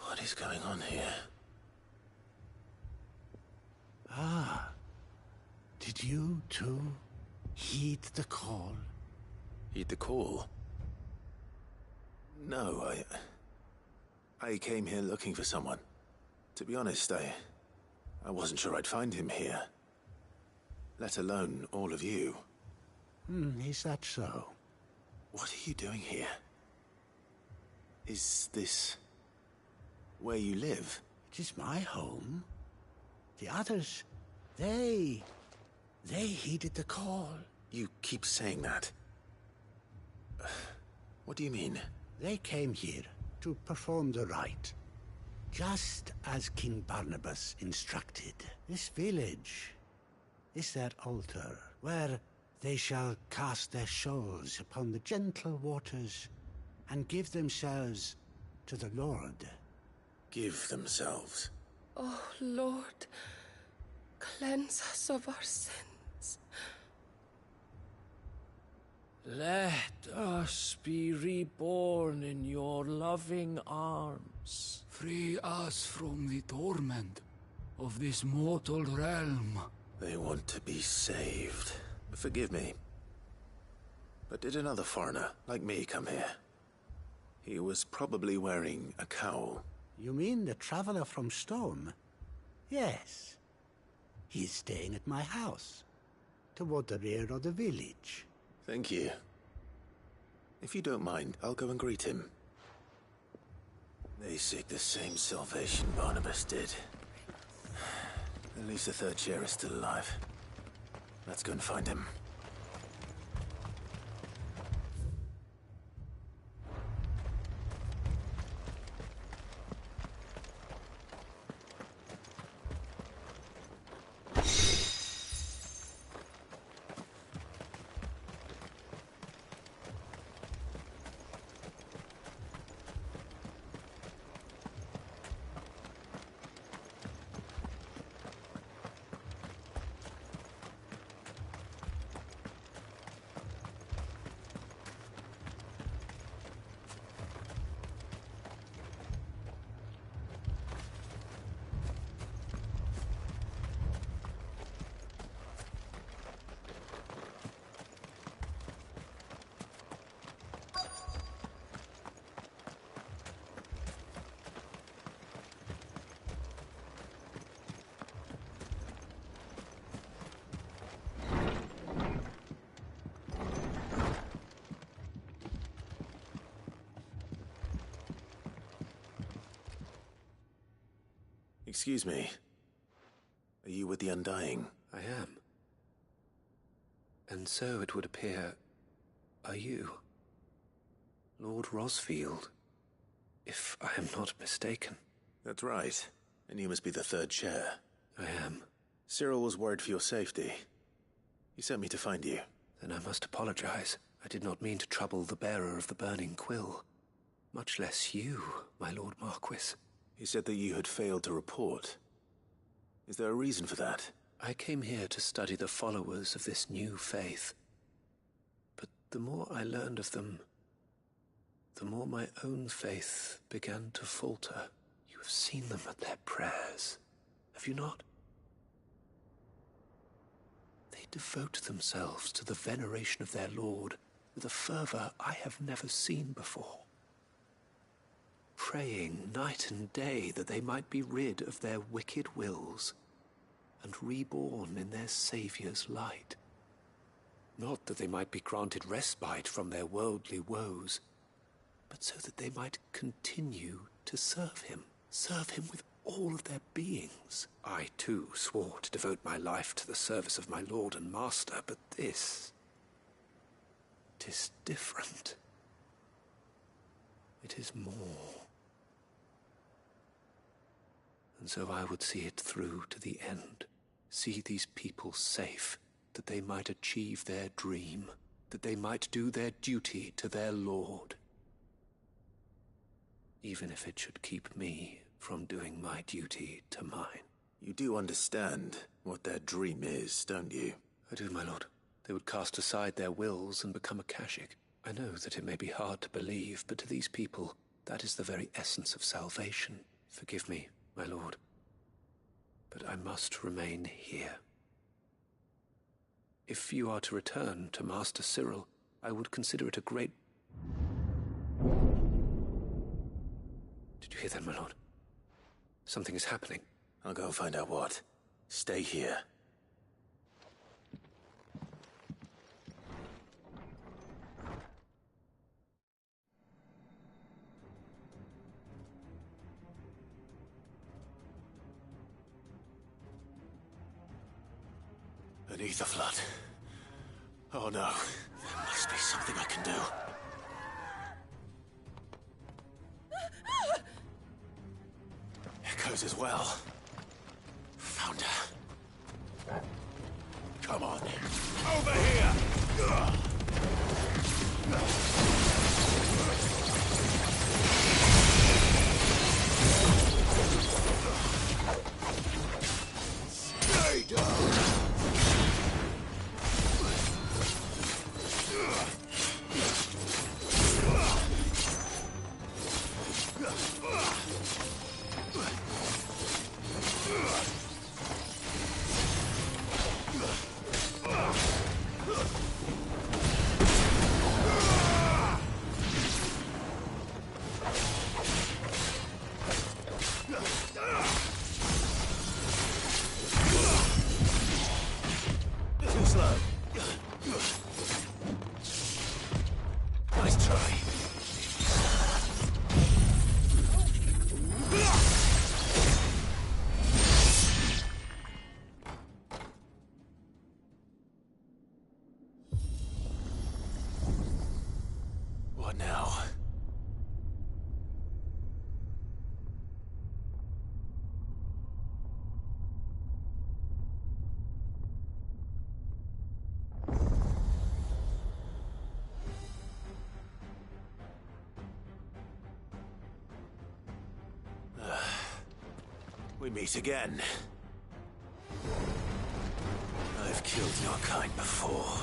What is going on here? Ah. Did you, too, heed the call? Heed the call? No, I came here looking for someone. To be honest, I wasn't sure I'd find him here. Let alone all of you. Is that so? What are you doing here? Is this where you live? It is my home. The others, they heeded the call. You keep saying that. What do you mean? They came here to perform the rite, just as King Barnabas instructed. This village is their altar, where they shall cast their souls upon the gentle waters and give themselves to the Lord. Give themselves? Oh, Lord, cleanse us of our sins. Let us be reborn in your loving arms. Free us from the torment of this mortal realm. They want to be saved. Forgive me. But did another foreigner, like me, come here? He was probably wearing a cowl. You mean the traveler from Storm? Yes. He's staying at my house, toward the rear of the village. Thank you. If you don't mind, I'll go and greet him. They seek the same salvation Barnabas did. At least the third chair is still alive. Let's go and find him. Excuse me. Are you with the Undying? I am. And so it would appear, are you? Lord Rosfield, if I am not mistaken. That's right. And you must be the third chair. I am. Cyril was worried for your safety. He sent me to find you. Then I must apologize. I did not mean to trouble the bearer of the burning quill. Much less you, my Lord Marquis. He said that you had failed to report. Is there a reason for that? I came here to study the followers of this new faith. But the more I learned of them, the more my own faith began to falter. You have seen them at their prayers, have you not? They devote themselves to the veneration of their Lord with a fervor I have never seen before. Praying night and day that they might be rid of their wicked wills and reborn in their Saviour's light. Not that they might be granted respite from their worldly woes, but so that they might continue to serve him with all of their beings. I, too, swore to devote my life to the service of my Lord and Master, but this... it is different. It is more. And so I would see it through to the end. See these people safe, that they might achieve their dream, that they might do their duty to their Lord. Even if it should keep me from doing my duty to mine. You do understand what their dream is, don't you? I do, my lord. They would cast aside their wills and become a Kashik. I know that it may be hard to believe, but to these people, that is the very essence of salvation. Forgive me, my lord, but I must remain here. If you are to return to Master Cyril, I would consider it a great... Did you hear that, my lord? Something is happening. I'll go and find out what. Stay here. An ether flood. Oh no, there must be something I can do. Echoes as well. Found her. Come on. Over here! Stay down! We meet again. I've killed your kind before.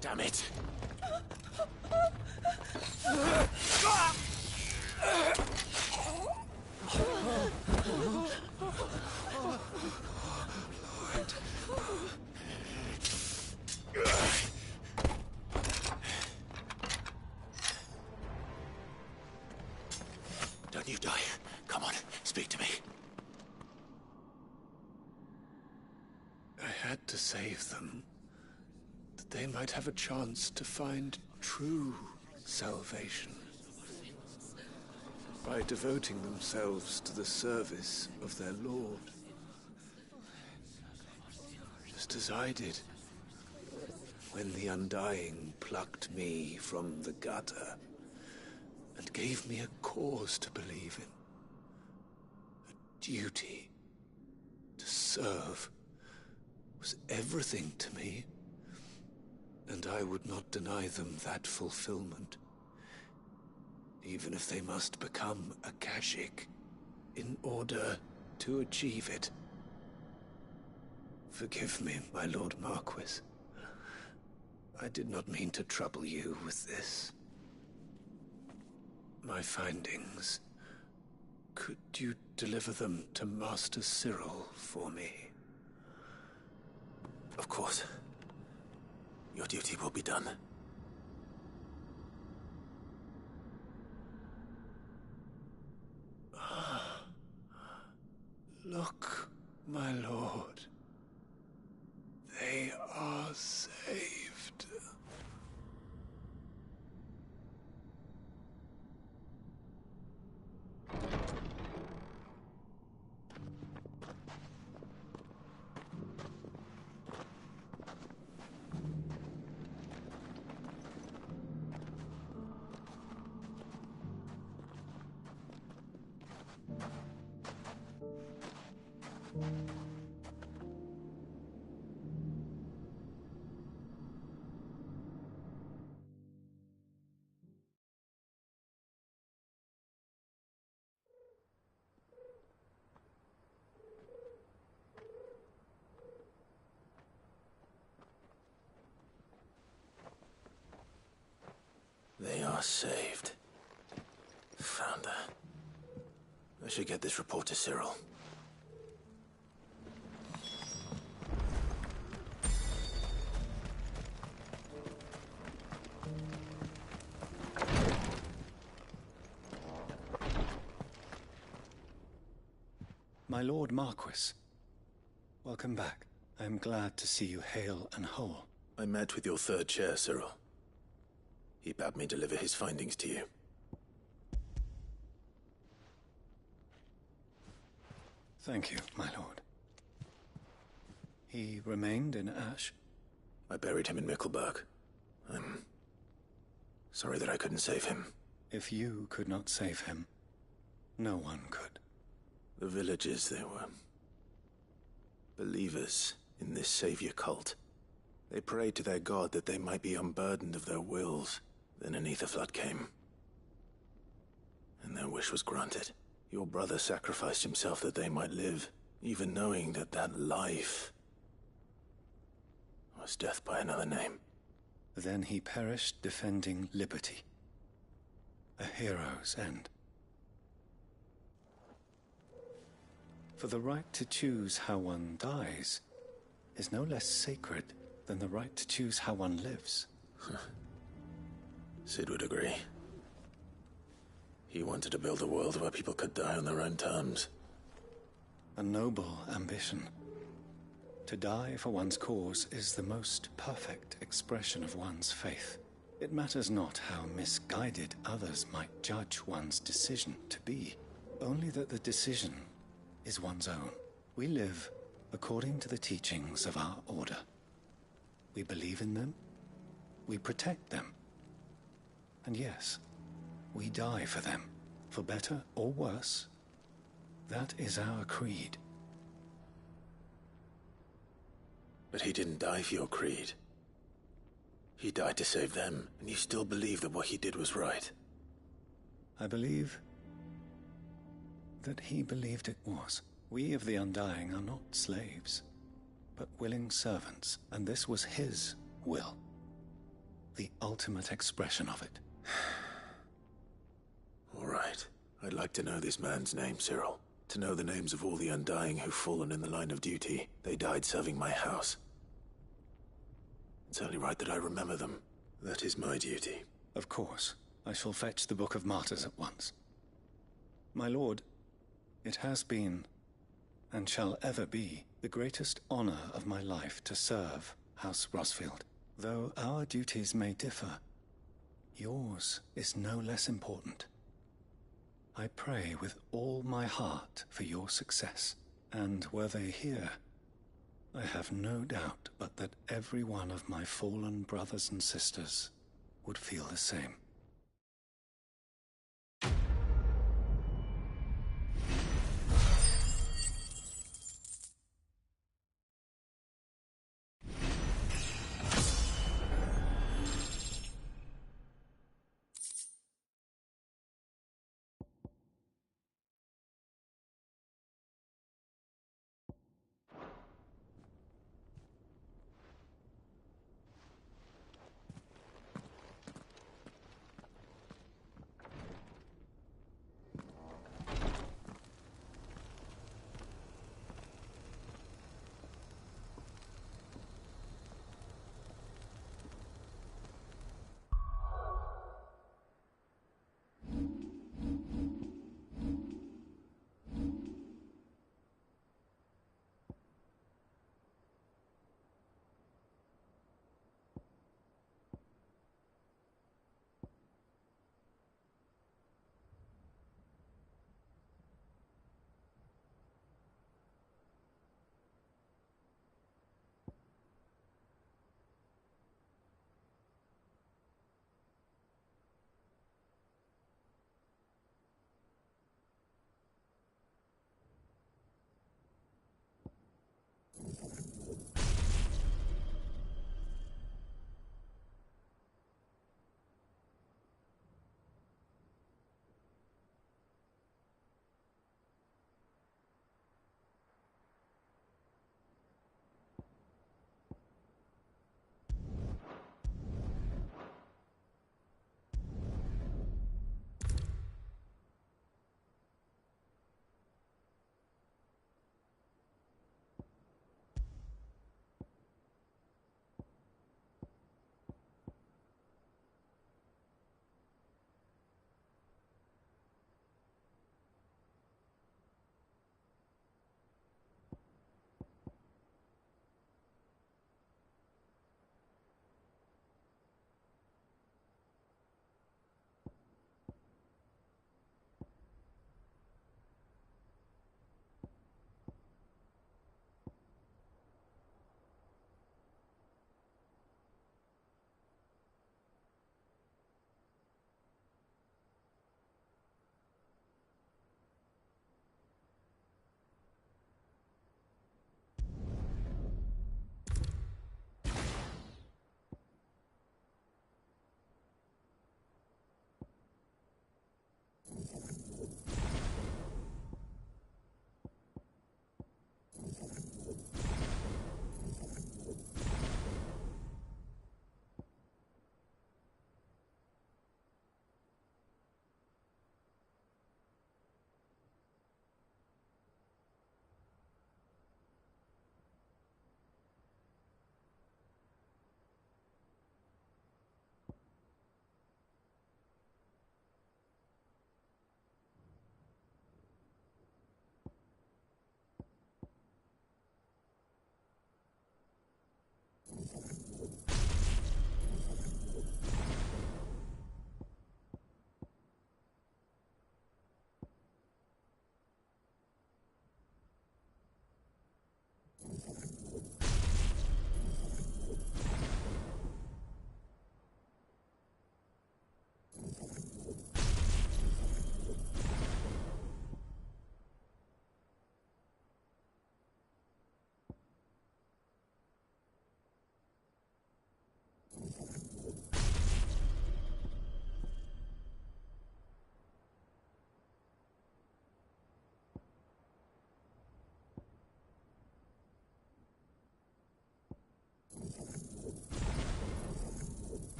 Damn it! Don't you die. Come on, speak to me. I had to save them, that they might have a chance to find true salvation. By devoting themselves to the service of their Lord. Just as I did, when the Undying plucked me from the gutter and gave me a cause to believe in. A duty to serve was everything to me, and I would not deny them that fulfillment, even if they must become a Kashik in order to achieve it. Forgive me, my Lord Marquis. I did not mean to trouble you with this. My findings. Could you deliver them to Master Cyril for me? Of course. Your duty will be done. Look, my lord. They are saved. They are saved. Found her. I should get this report to Cyril. My Lord Marquis, welcome back. I am glad to see you hale and whole. I met with your third chair, Cyril. He bade me deliver his findings to you. Thank you, my lord. He remained in Ash? I buried him in Mickelberg. I'm sorry that I couldn't save him. If you could not save him, no one could. The villagers, they were believers in this savior cult. They prayed to their god that they might be unburdened of their wills. Then an ether flood came, and their wish was granted. Your brother sacrificed himself that they might live, even knowing that that life was death by another name. Then he perished defending liberty. A hero's end. For the right to choose how one dies is no less sacred than the right to choose how one lives. Sid would agree. He wanted to build a world where people could die on their own terms. A noble ambition. To die for one's cause is the most perfect expression of one's faith. It matters not how misguided others might judge one's decision to be, only that the decision is one's own. We live according to the teachings of our order. We believe in them, we protect them, and yes, we die for them, for better or worse. That is our creed. But he didn't die for your creed. He died to save them, and you still believe that what he did was right. I believe that he believed it was. We of the Undying are not slaves, but willing servants, and this was his will. the ultimate expression of it. All right. I'd like to know this man's name, Cyril. To know the names of all the Undying who've fallen in the line of duty. They died serving my house. It's only right that I remember them. That is my duty. Of course. I shall fetch the Book of Martyrs at once. My lord, it has been, and shall ever be, the greatest honor of my life to serve House Rosfield. Though our duties may differ, yours is no less important. I pray with all my heart for your success, and were they here, I have no doubt but that every one of my fallen brothers and sisters would feel the same.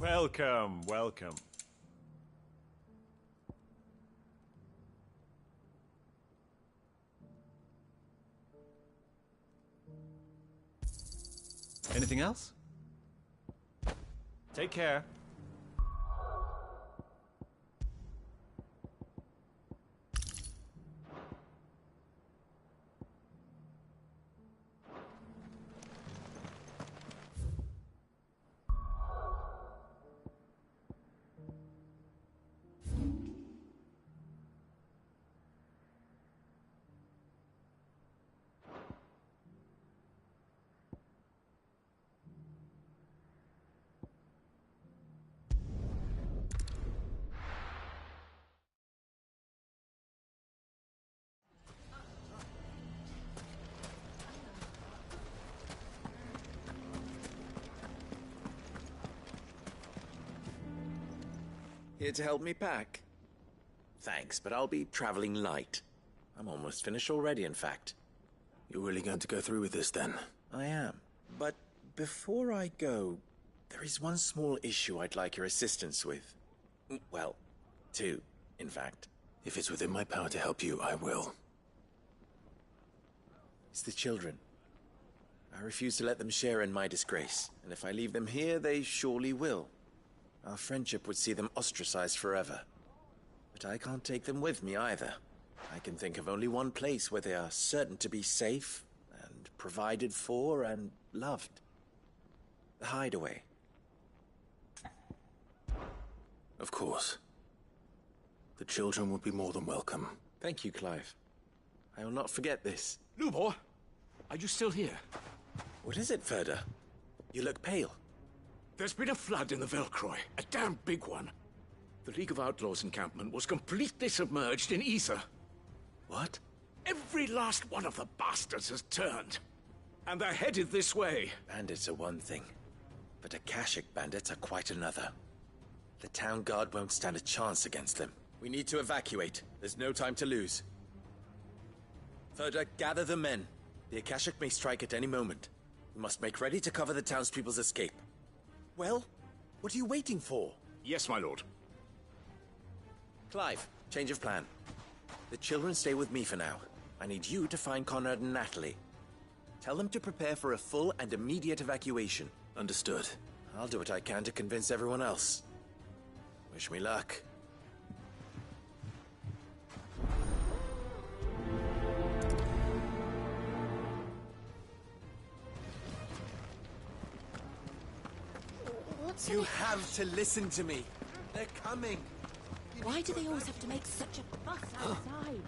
Welcome, welcome. Anything else? Take care. Here to help me pack? Thanks, but I'll be traveling light. I'm almost finished already, in fact. You're really going to go through with this, then? I am. But before I go, there is one small issue I'd like your assistance with. Well, two, in fact. If it's within my power to help you, I will. It's the children. I refuse to let them share in my disgrace, and if I leave them here, they surely will. Our friendship would see them ostracized forever. But I can't take them with me either. I can think of only one place where they are certain to be safe, and provided for, and loved. The Hideaway. Of course. The children would be more than welcome. Thank you, Clive. I will not forget this. Lubor, are you still here? What is it, Ferda? You look pale. There's been a flood in the Velcroy, a damn big one. The League of Outlaws encampment was completely submerged in ether. What? Every last one of the bastards has turned. And they're headed this way. Bandits are one thing, but Akashic bandits are quite another. The town guard won't stand a chance against them. We need to evacuate. There's no time to lose. Further, gather the men. The Akashic may strike at any moment. We must make ready to cover the townspeople's escape. Well, what are you waiting for? Yes, my lord. Clive, change of plan. The children stay with me for now. I need you to find Conrad and Natalie. Tell them to prepare for a full and immediate evacuation. Understood. I'll do what I can to convince everyone else. Wish me luck. You have to listen to me. They're coming. Why do they always have to make such a fuss outside?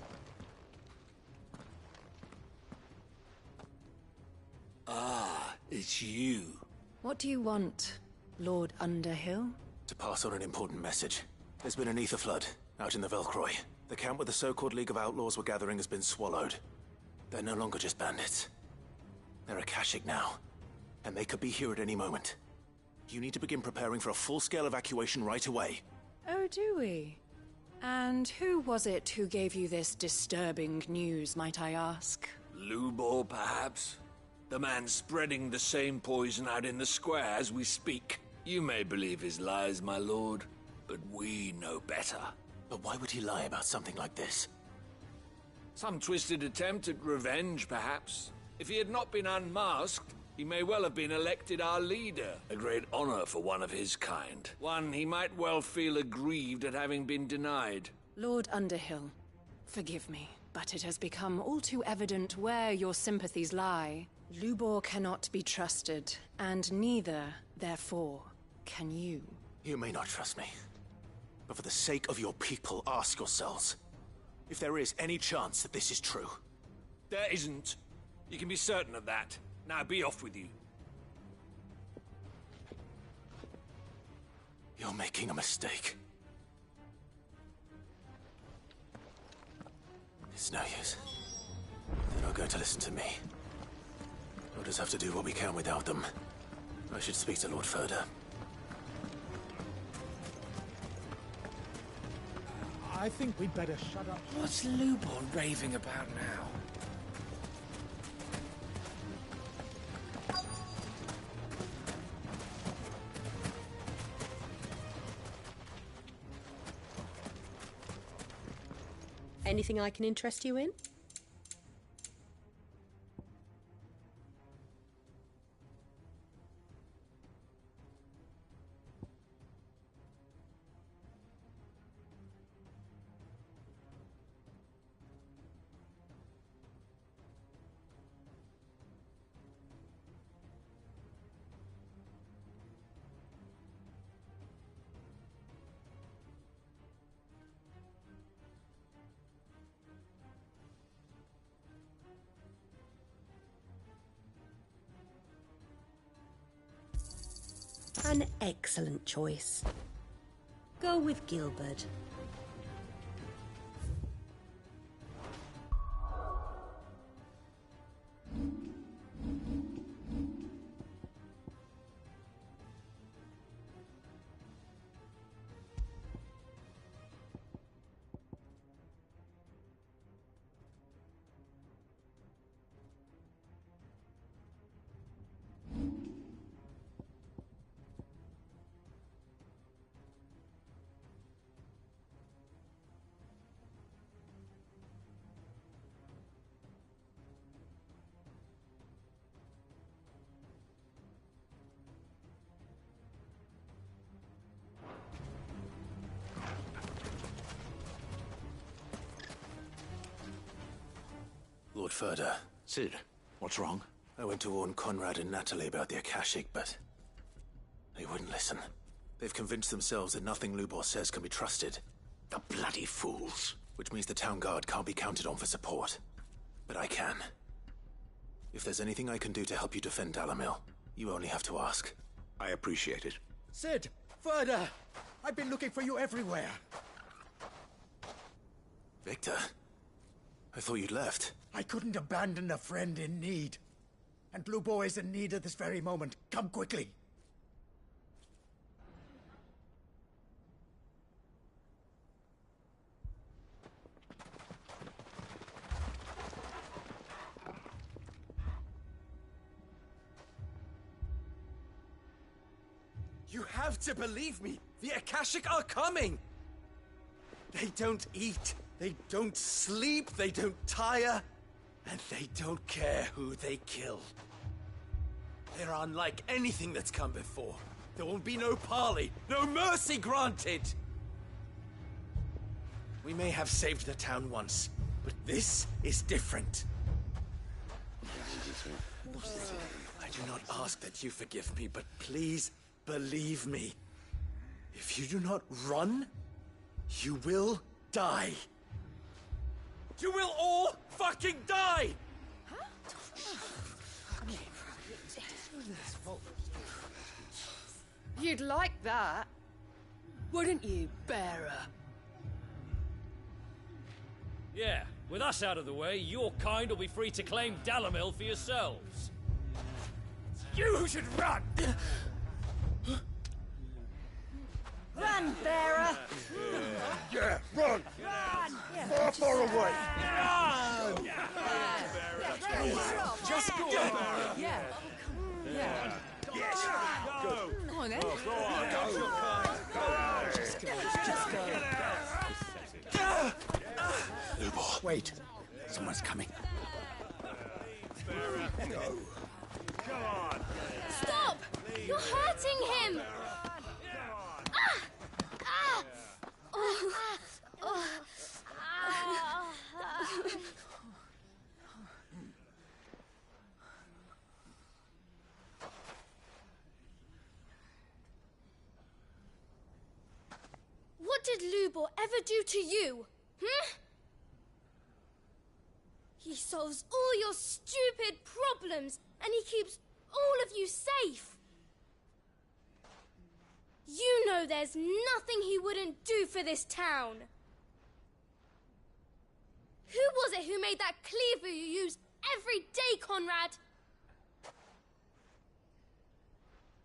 Ah, it's you. What do you want, Lord Underhill? To pass on an important message. There's been an ether flood out in the Velcroy. The camp where the so-called League of Outlaws were gathering has been swallowed. They're no longer just bandits. They're Akashic now, and they could be here at any moment. You need to begin preparing for a full-scale evacuation right away. Oh, do we? And who was it who gave you this disturbing news, might I ask? Lubor, perhaps? The man spreading the same poison out in the square as we speak. You may believe his lies, my lord, but we know better. But why would he lie about something like this? Some twisted attempt at revenge, perhaps. If he had not been unmasked, he may well have been elected our leader. A great honor for one of his kind. One he might well feel aggrieved at having been denied. Lord Underhill, forgive me, but it has become all too evident where your sympathies lie. Lubor cannot be trusted, and neither, therefore, can you. You may not trust me, but for the sake of your people, ask yourselves if there is any chance that this is true. There isn't. You can be certain of that. Now be off with you. You're making a mistake. It's no use. They're not going to listen to me. We'll just have to do what we can without them. I should speak to Lord Furder. I think we'd better shut up. What's Lubor raving about now? Anything I can interest you in? An excellent choice. Go with Gilbert. Lord Furder. Sid, what's wrong? I went to warn Conrad and Natalie about the Akashic, but they wouldn't listen. They've convinced themselves that nothing Lubor says can be trusted. The bloody fools. Which means the town guard can't be counted on for support. But I can. If there's anything I can do to help you defend Dalamil, you only have to ask. I appreciate it. Sid! Further! I've been looking for you everywhere. Victor? I thought you'd left. I couldn't abandon a friend in need. And Blue Boy is in need at this very moment. Come quickly. You have to believe me! The Akashic are coming! They don't eat, they don't sleep, they don't tire, and they don't care who they kill. They're unlike anything that's come before. There won't be no parley, no mercy granted! We may have saved the town once, but this is different. I do not ask that you forgive me, but please believe me. If you do not run, you will die. You will all fucking die! You'd like that, wouldn't you, bearer? Yeah, with us out of the way, your kind will be free to claim Dalamil for yourselves. You should run! Run, bearer! Yeah, run! Run! Far away! Run! Just go! Yeah. Yeah. Yes! Go on, then. Go on, go! Just go. Lubor. Wait. Someone's coming. Go. Come on! Stop! You're hurting him! What did Lubor ever do to you? He solves all your stupid problems, and he keeps all of you safe. You know there's nothing he wouldn't do for this town. Who was it who made that cleaver you use every day, Conrad?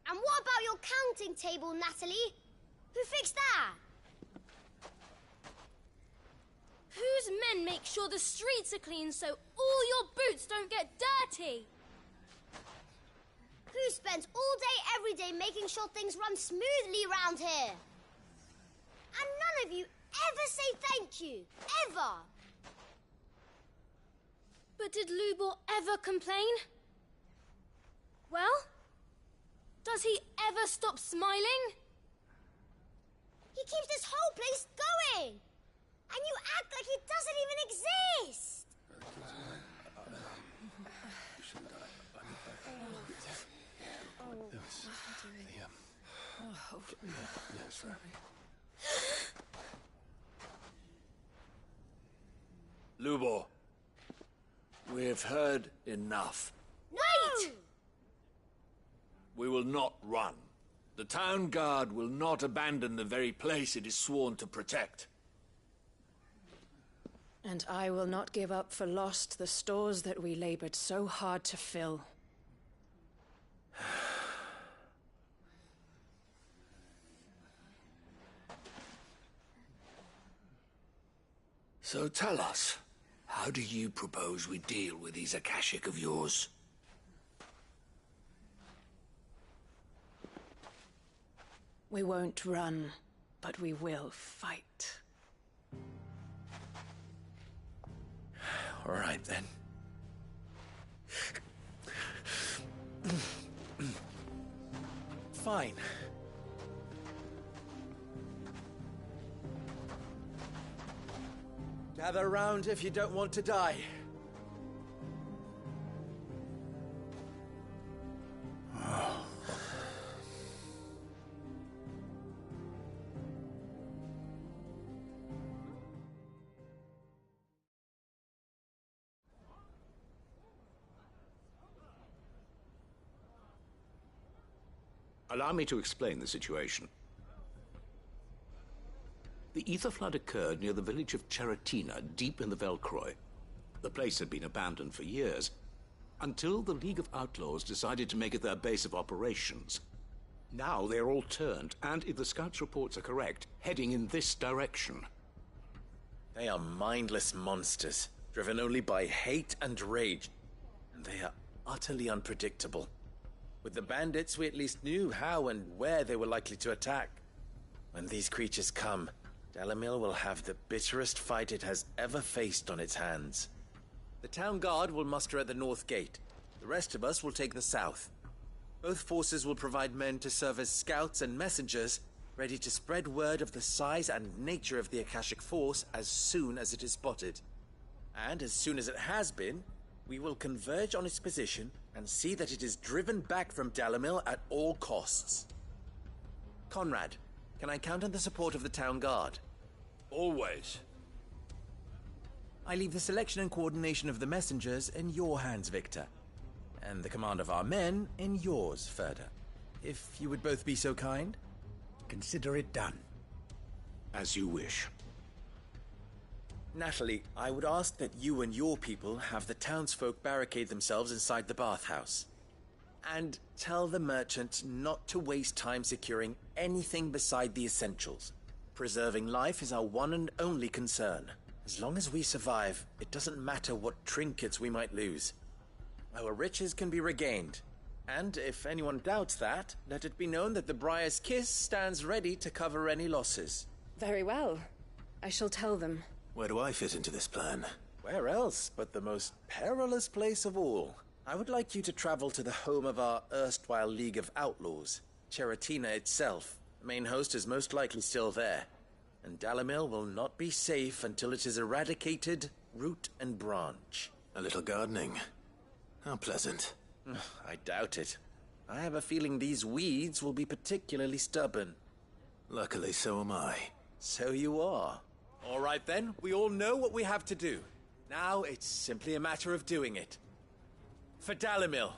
And what about your counting table, Natalie? Who fixed that? Whose men make sure the streets are clean so all your boots don't get dirty? Who spends all day, every day making sure things run smoothly around here? And none of you ever say thank you. Ever. But did Lubor ever complain? Well, does he ever stop smiling? He keeps this whole place going. And you act like he doesn't even exist. Lubor, we've heard enough. Wait! We will not run. The town guard will not abandon the very place it is sworn to protect. And I will not give up for lost the stores that we labored so hard to fill. So tell us, how do you propose we deal with these Akashic of yours? We won't run, but we will fight. All right, then. Fine. Gather round if you don't want to die. Allow me to explain the situation. The ether flood occurred near the village of Cheratina, deep in the Velcroy. The place had been abandoned for years, until the League of Outlaws decided to make it their base of operations. Now they're all turned, and if the scouts' reports are correct, heading in this direction. They are mindless monsters, driven only by hate and rage, and they are utterly unpredictable. With the bandits, we at least knew how and where they were likely to attack. When these creatures come, Dalamil will have the bitterest fight it has ever faced on its hands. The town guard will muster at the north gate. The rest of us will take the south. Both forces will provide men to serve as scouts and messengers, ready to spread word of the size and nature of the Akashic Force as soon as it is spotted. And as soon as it has been, we will converge on its position and see that it is driven back from Dalamil at all costs. Conrad, can I count on the support of the town guard? Always. I leave the selection and coordination of the messengers in your hands, Victor. And the command of our men in yours, Ferda. If you would both be so kind. Consider it done. As you wish. Natalie, I would ask that you and your people have the townsfolk barricade themselves inside the bathhouse. And tell the merchant not to waste time securing anything beside the essentials. Preserving life is our one and only concern. As long as we survive, it doesn't matter what trinkets we might lose. Our riches can be regained. And if anyone doubts that, let it be known that the Briar's Kiss stands ready to cover any losses. Very well. I shall tell them. Where do I fit into this plan? Where else but the most perilous place of all? I would like you to travel to the home of our erstwhile League of Outlaws, Cheratina itself. The main host is most likely still there, and Dalamil will not be safe until it is eradicated, root and branch. A little gardening. How pleasant. I doubt it. I have a feeling these weeds will be particularly stubborn. Luckily, so am I. So you are. All right then, we all know what we have to do. Now it's simply a matter of doing it. For Dalamil.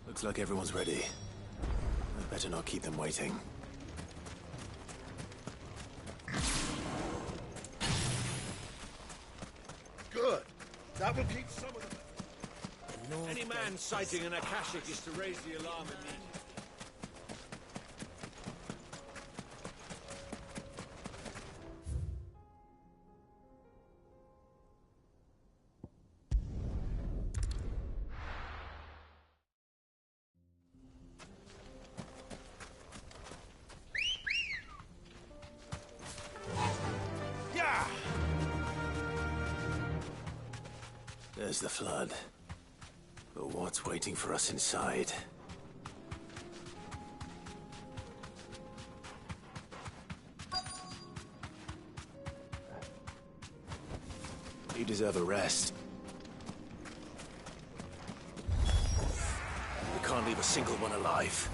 Looks like everyone's ready. I better not keep them waiting. Good. That will keep some of them. Any man sighting an Akashic is to raise the alarm immediately. There's the flood. But what's waiting for us inside? You deserve a rest. We can't leave a single one alive.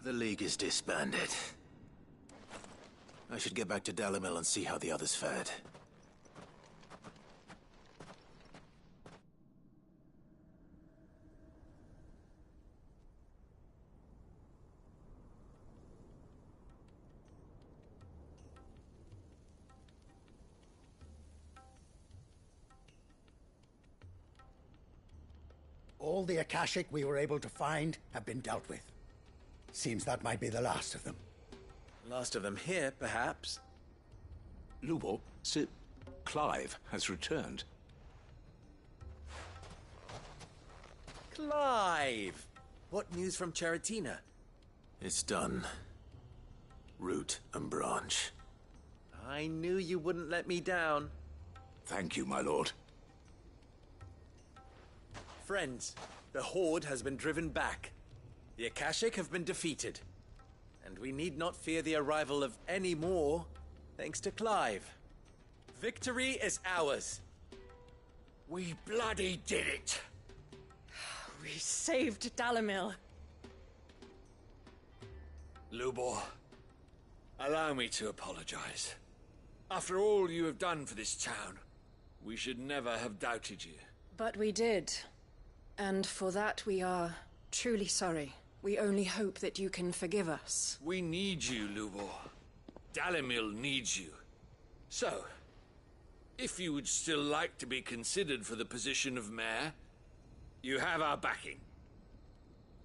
The League is disbanded. I should get back to Dalimil and see how the others fared. All the Akashic we were able to find have been dealt with. Seems that might be the last of them. Last of them here, perhaps. Lubo, Sir Clive has returned. Clive! What news from Charatina? It's done. Root and branch. I knew you wouldn't let me down. Thank you, my lord. Friends, the Horde has been driven back. The Akashic have been defeated. And we need not fear the arrival of any more, thanks to Clive. Victory is ours. We bloody did it! We saved Dalimil. Lubor, allow me to apologize. After all you have done for this town, we should never have doubted you. But we did. And for that we are truly sorry. We only hope that you can forgive us. We need you, Lubor. Dalimil needs you. So, if you would still like to be considered for the position of mayor, you have our backing.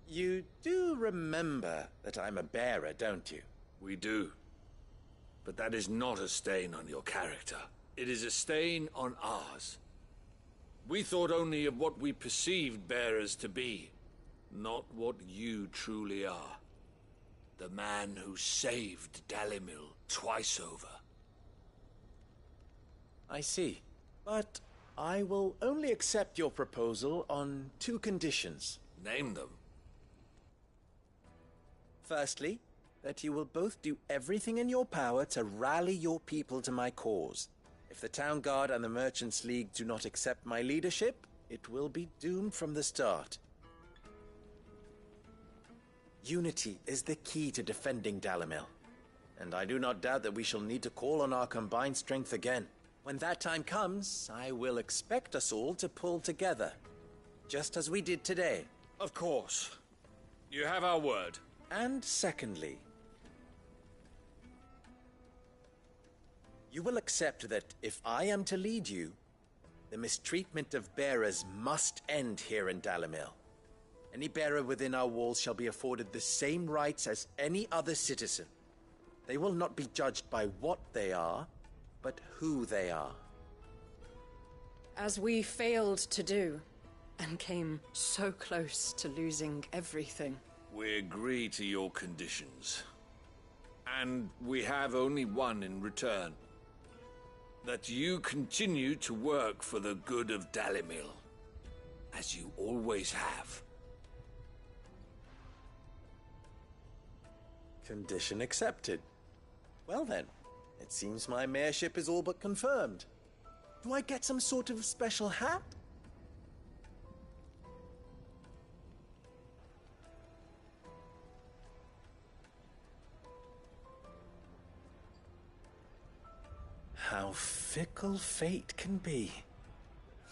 You do remember that I'm a bearer, don't you? We do. But that is not a stain on your character. It is a stain on ours. We thought only of what we perceived bearers to be, not what you truly are. The man who saved Dalimil twice over. I see. But I will only accept your proposal on 2 conditions. Name them. Firstly, that you will both do everything in your power to rally your people to my cause. If the Town Guard and the Merchants League do not accept my leadership, it will be doomed from the start. Unity is the key to defending Dalimil, and I do not doubt that we shall need to call on our combined strength again. When that time comes, I will expect us all to pull together, just as we did today. Of course. You have our word. And secondly, you will accept that if I am to lead you, the mistreatment of bearers must end here in Dalimil. Any bearer within our walls shall be afforded the same rights as any other citizen. They will not be judged by what they are, but who they are. As we failed to do, and came so close to losing everything. We agree to your conditions. And we have only one in return. That you continue to work for the good of Dalimil, as you always have. Condition accepted. Well then, it seems my mayorship is all but confirmed. Do I get some sort of special hat? How fickle fate can be.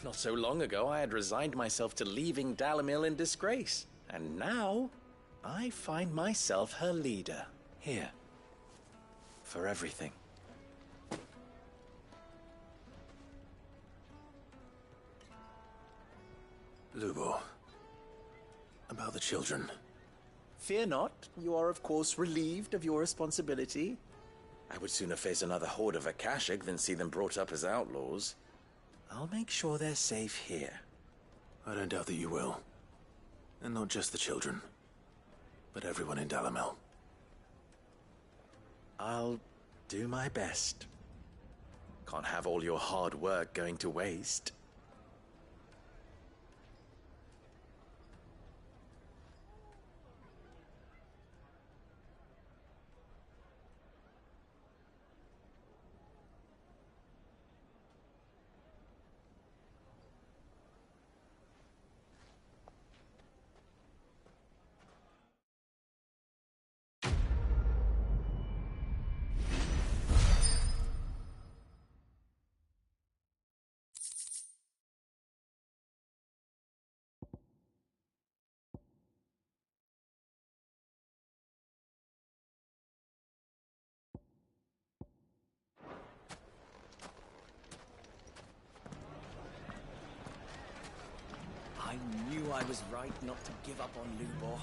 Not so long ago, I had resigned myself to leaving Dalimil in disgrace. And now, I find myself her leader. Here. For everything. Lubo. About the children. Fear not. You are, of course, relieved of your responsibility. I would sooner face another horde of Akashic than see them brought up as outlaws. I'll make sure they're safe here. I don't doubt that you will. And not just the children, but everyone in Dalimil. I'll do my best. Can't have all your hard work going to waste. I was right not to give up on Lubor.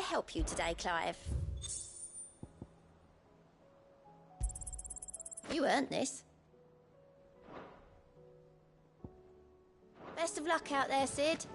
Help you today, Clive? You earned this. Best of luck out there, Sid.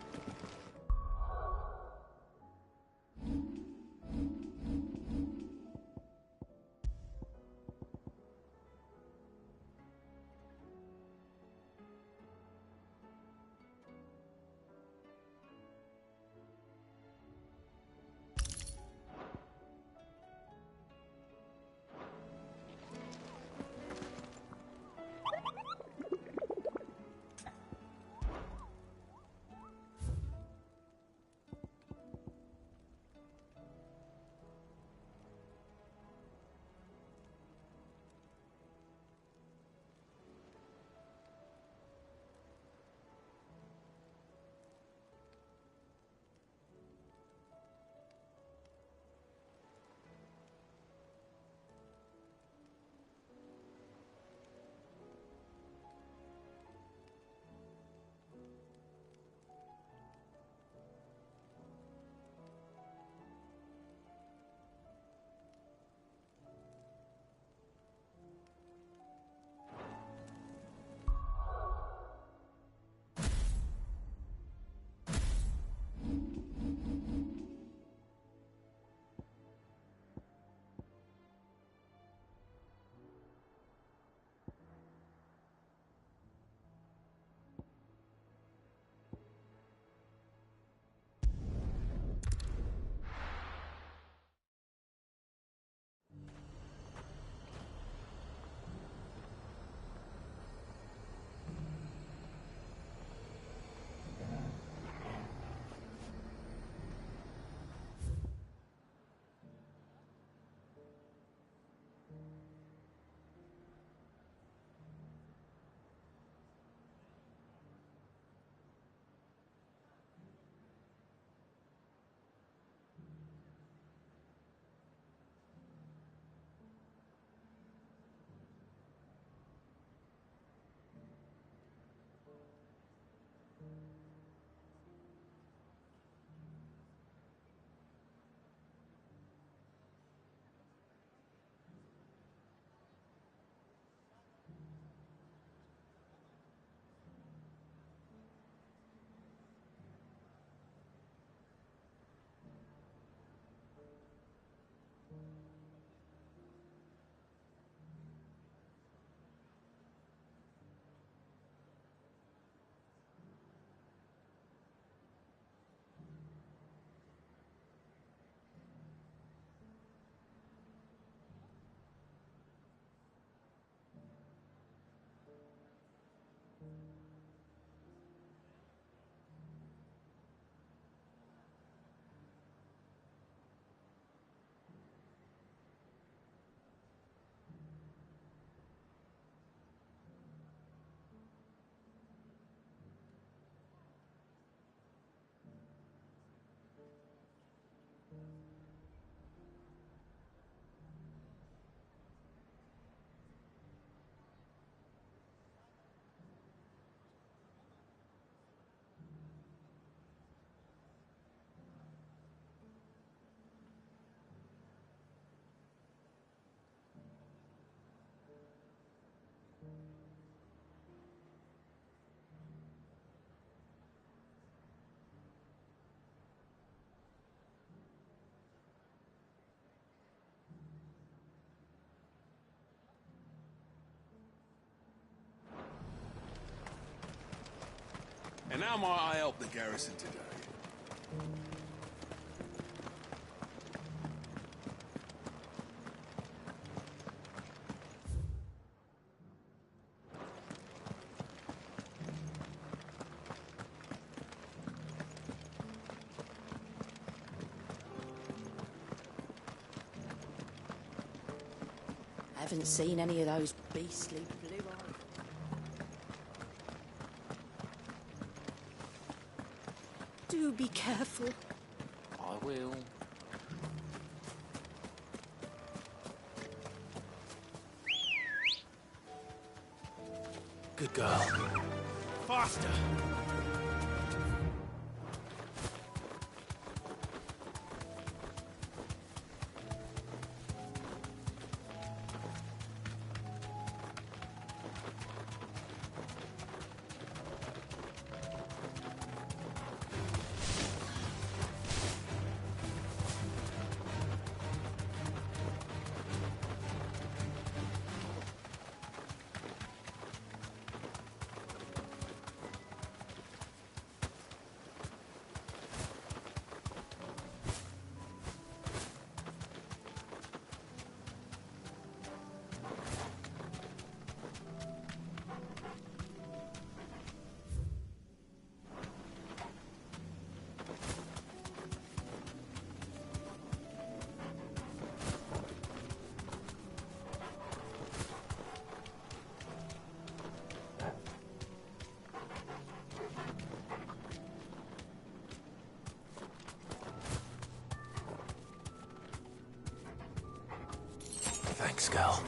And how might I help the garrison today? haven't seen any of those beastly blue eyes. Do be careful. I will. Good girl. Faster! Thanks, girl.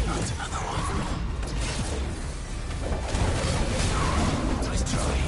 That's another one. Nice try.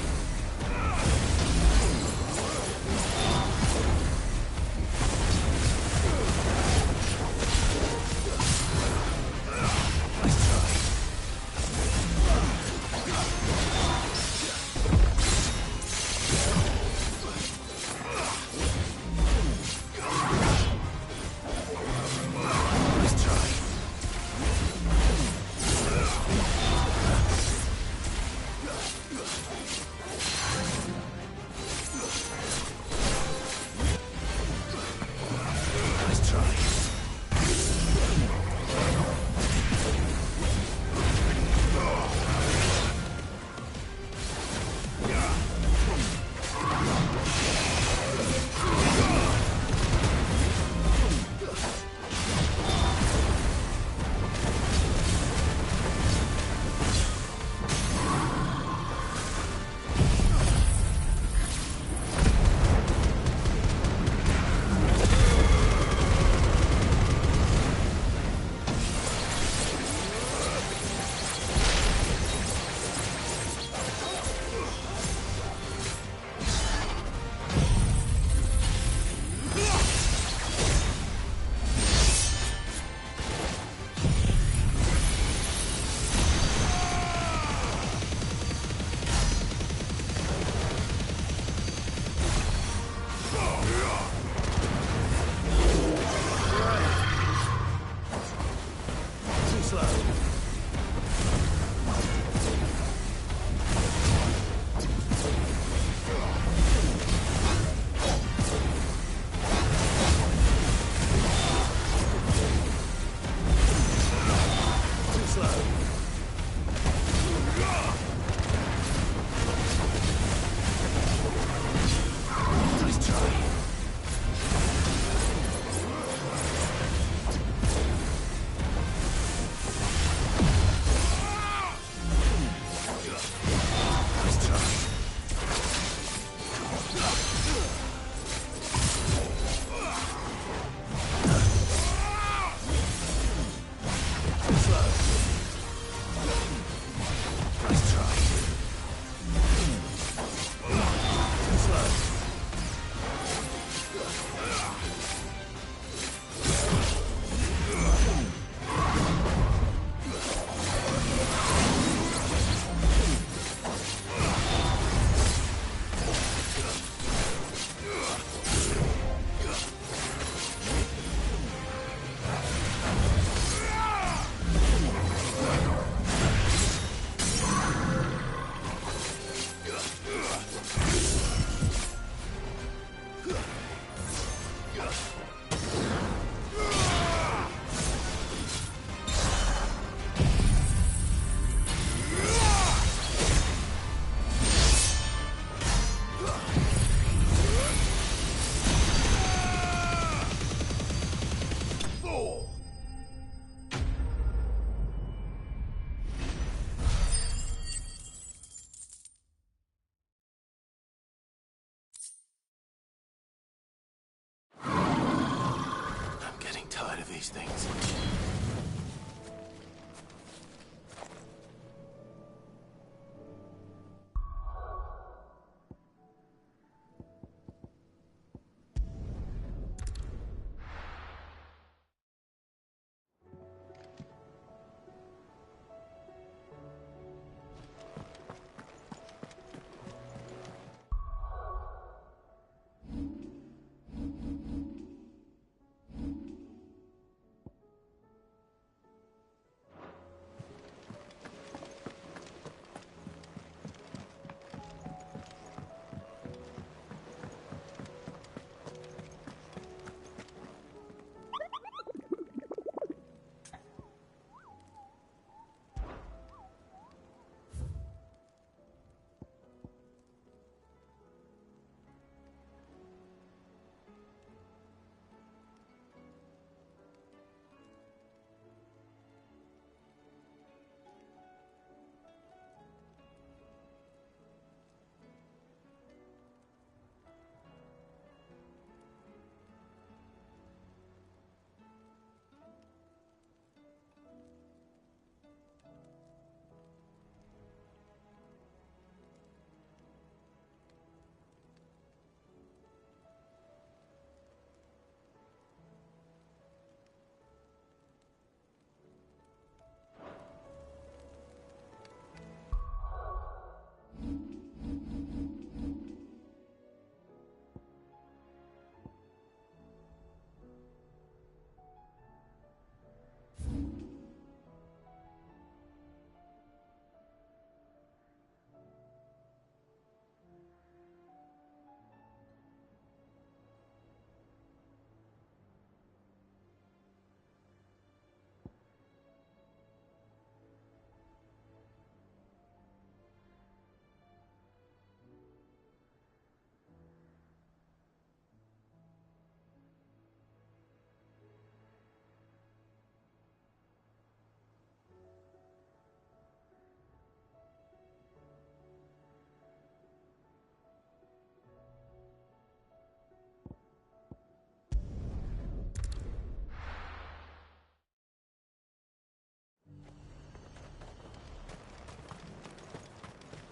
these things.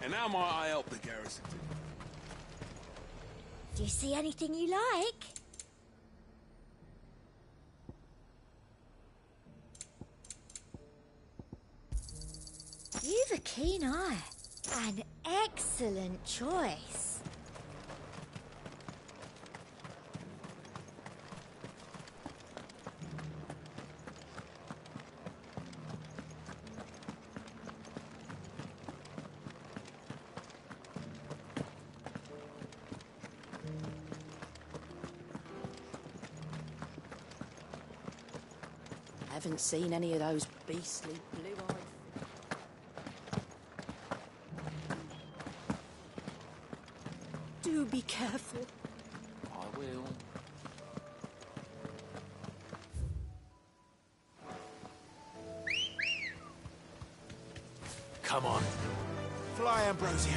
And how might I help the garrison? Do you see anything you like? You've a keen eye. An excellent choice. Haven't seen any of those beastly blue-eyed... Do be careful. I will. Come on. Fly, Ambrosia.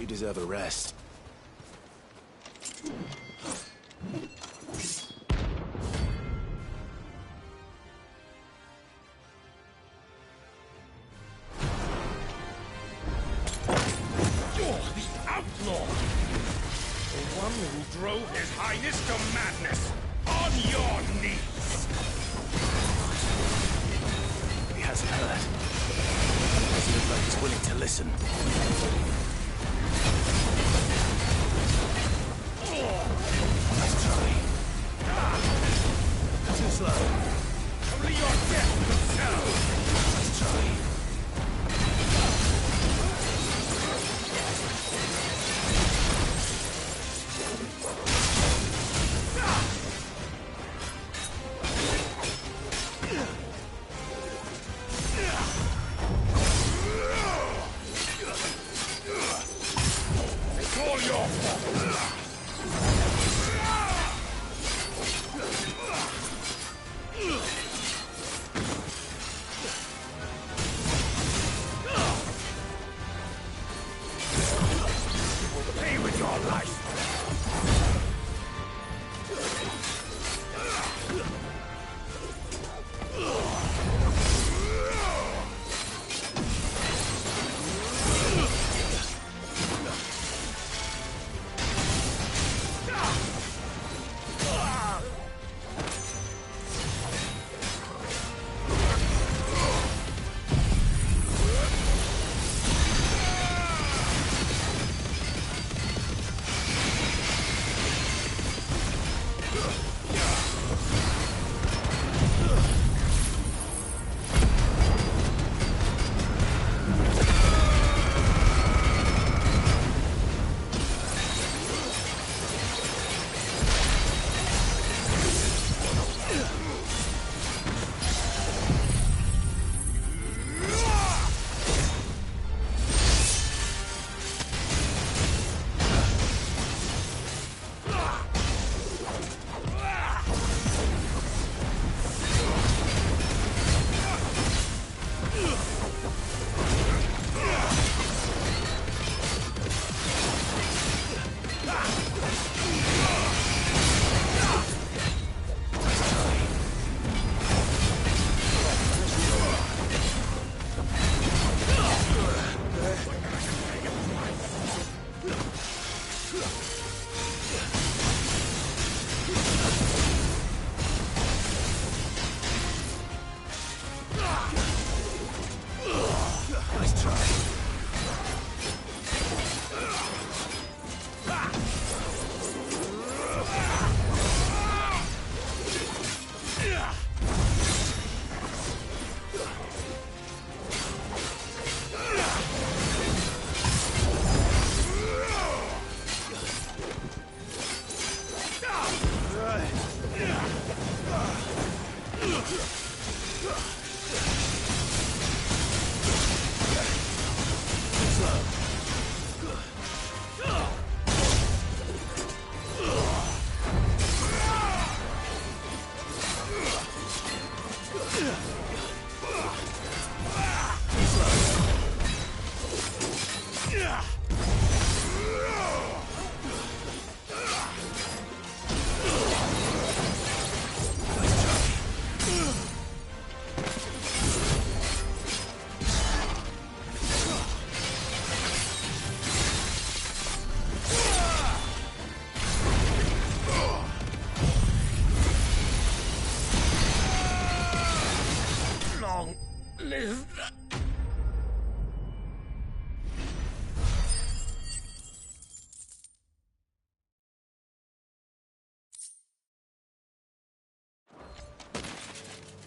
deserve a rest. You're the outlaw! The one who drove His Highness to madness! On your knees! He hasn't heard. Doesn't look like he's willing to listen. Nice try. Too slow. Only your death will tell! Nice try. It's all your fault! Pay with your life!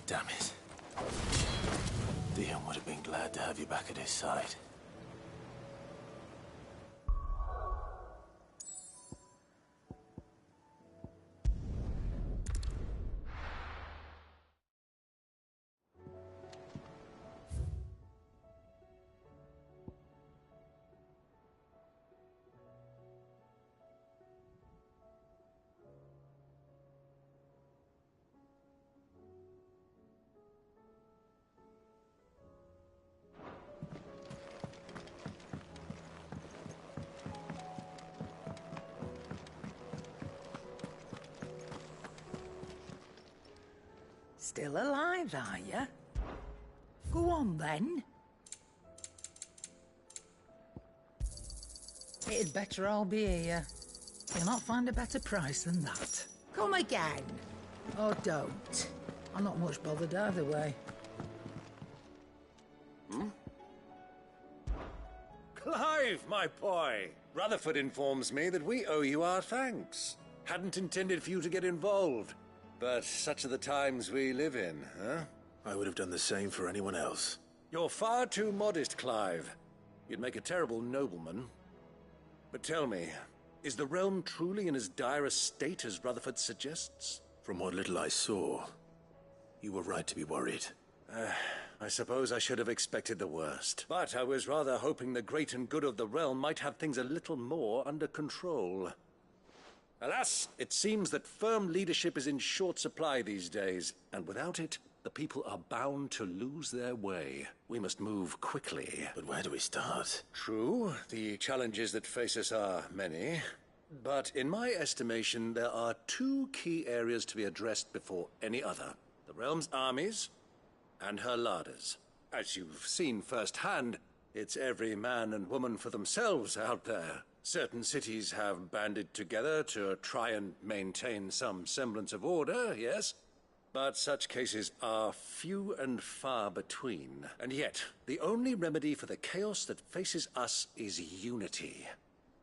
Damn it. Dion would have been glad to have you back at his side. Still alive, are you? Go on, then. It'd better all be here. You'll not find a better price than that. Come again. Or don't. I'm not much bothered either way. Clive, my boy! Rutherford informs me that we owe you our thanks. Hadn't intended for you to get involved, but such are the times we live in, huh? I would have done the same for anyone else. You're far too modest, Clive. You'd make a terrible nobleman. But tell me, is the realm truly in as dire a state as Rutherford suggests? From what little I saw, you were right to be worried. I suppose I should have expected the worst. But I was rather hoping the great and good of the realm might have things a little more under control. Alas, it seems that firm leadership is in short supply these days, and without it, the people are bound to lose their way. We must move quickly. But where do we start? True, the challenges that face us are many. But in my estimation, there are two key areas to be addressed before any other. The realm's armies and her larders. As you've seen firsthand, it's every man and woman for themselves out there. Certain cities have banded together to try and maintain some semblance of order, yes? But such cases are few and far between. And yet, the only remedy for the chaos that faces us is unity.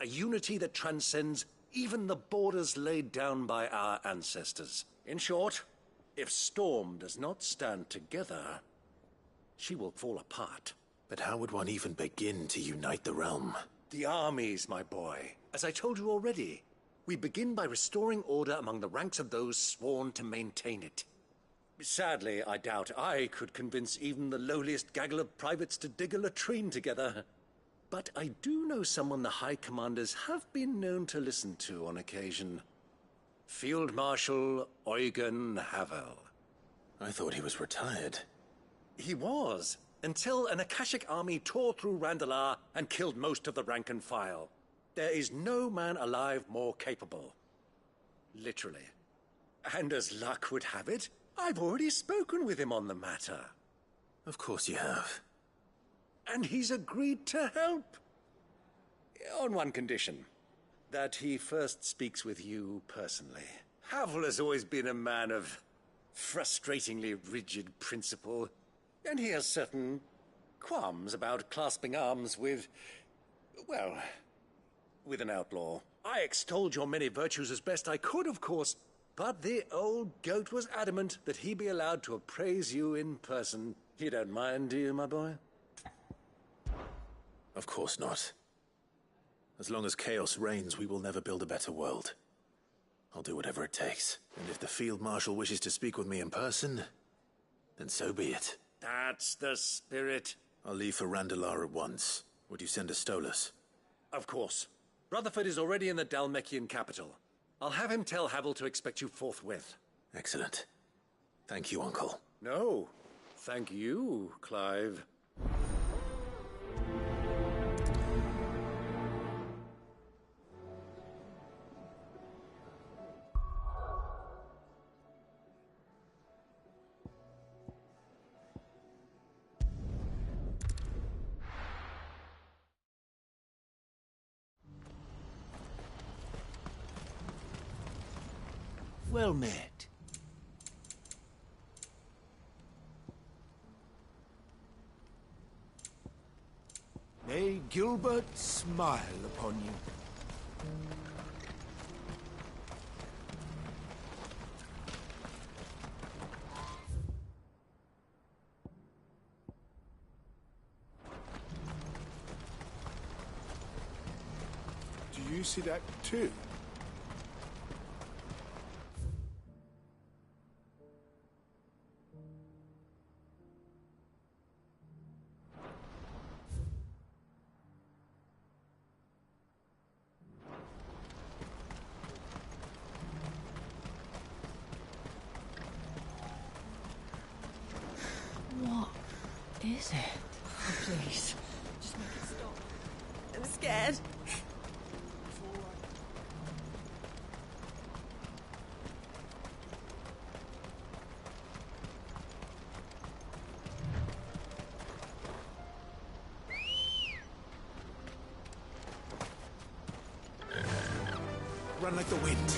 A unity that transcends even the borders laid down by our ancestors. In short, if Storm does not stand together, she will fall apart. But how would one even begin to unite the realm? The armies, my boy. As I told you already, we begin by restoring order among the ranks of those sworn to maintain it. Sadly, I doubt I could convince even the lowliest gaggle of privates to dig a latrine together. But I do know someone the High Commanders have been known to listen to on occasion. Field Marshal Eugen Havel. I thought he was retired. He was, until an Akashic army tore through Randalar and killed most of the rank and file. There is no man alive more capable. Literally. And as luck would have it, I've already spoken with him on the matter. Of course you have. And he's agreed to help. On one condition. That he first speaks with you personally. Havel has always been a man of frustratingly rigid principle, and he has certain qualms about clasping arms with, well, with an outlaw. I extolled your many virtues as best I could, of course, but the old goat was adamant that he be allowed to appraise you in person. You don't mind, do you, my boy? Of course not. As long as chaos reigns, we will never build a better world. I'll do whatever it takes. And if the Field Marshal wishes to speak with me in person, then so be it. That's the spirit. I'll leave for Randalar at once. Would you send a Stolas? Of course. Rutherford is already in the Dalmekian capital. I'll have him tell Havel to expect you forthwith. Excellent. Thank you, Uncle. No. Thank you, Clive. Well met. May Gilbert smile upon you. Do you see that too? What is it? Oh, please, just make it stop. I'm scared. run like the wind.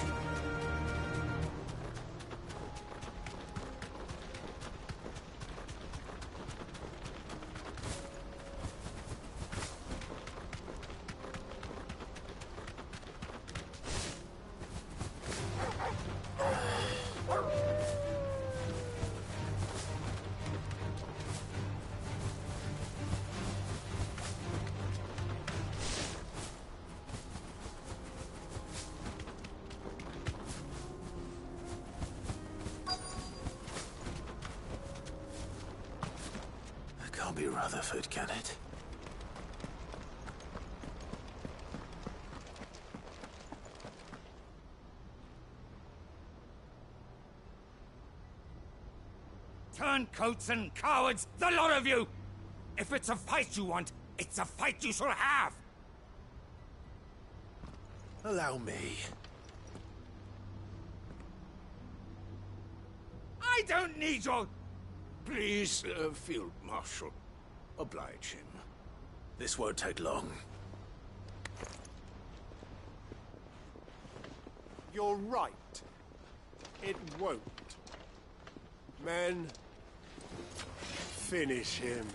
Can't be Rutherford, can it? Turncoats and cowards, the lot of you! If it's a fight you want, it's a fight you shall have! Allow me. I don't need your... Please, Field Marshal, oblige him. This won't take long. You're right. It won't. Men, finish him.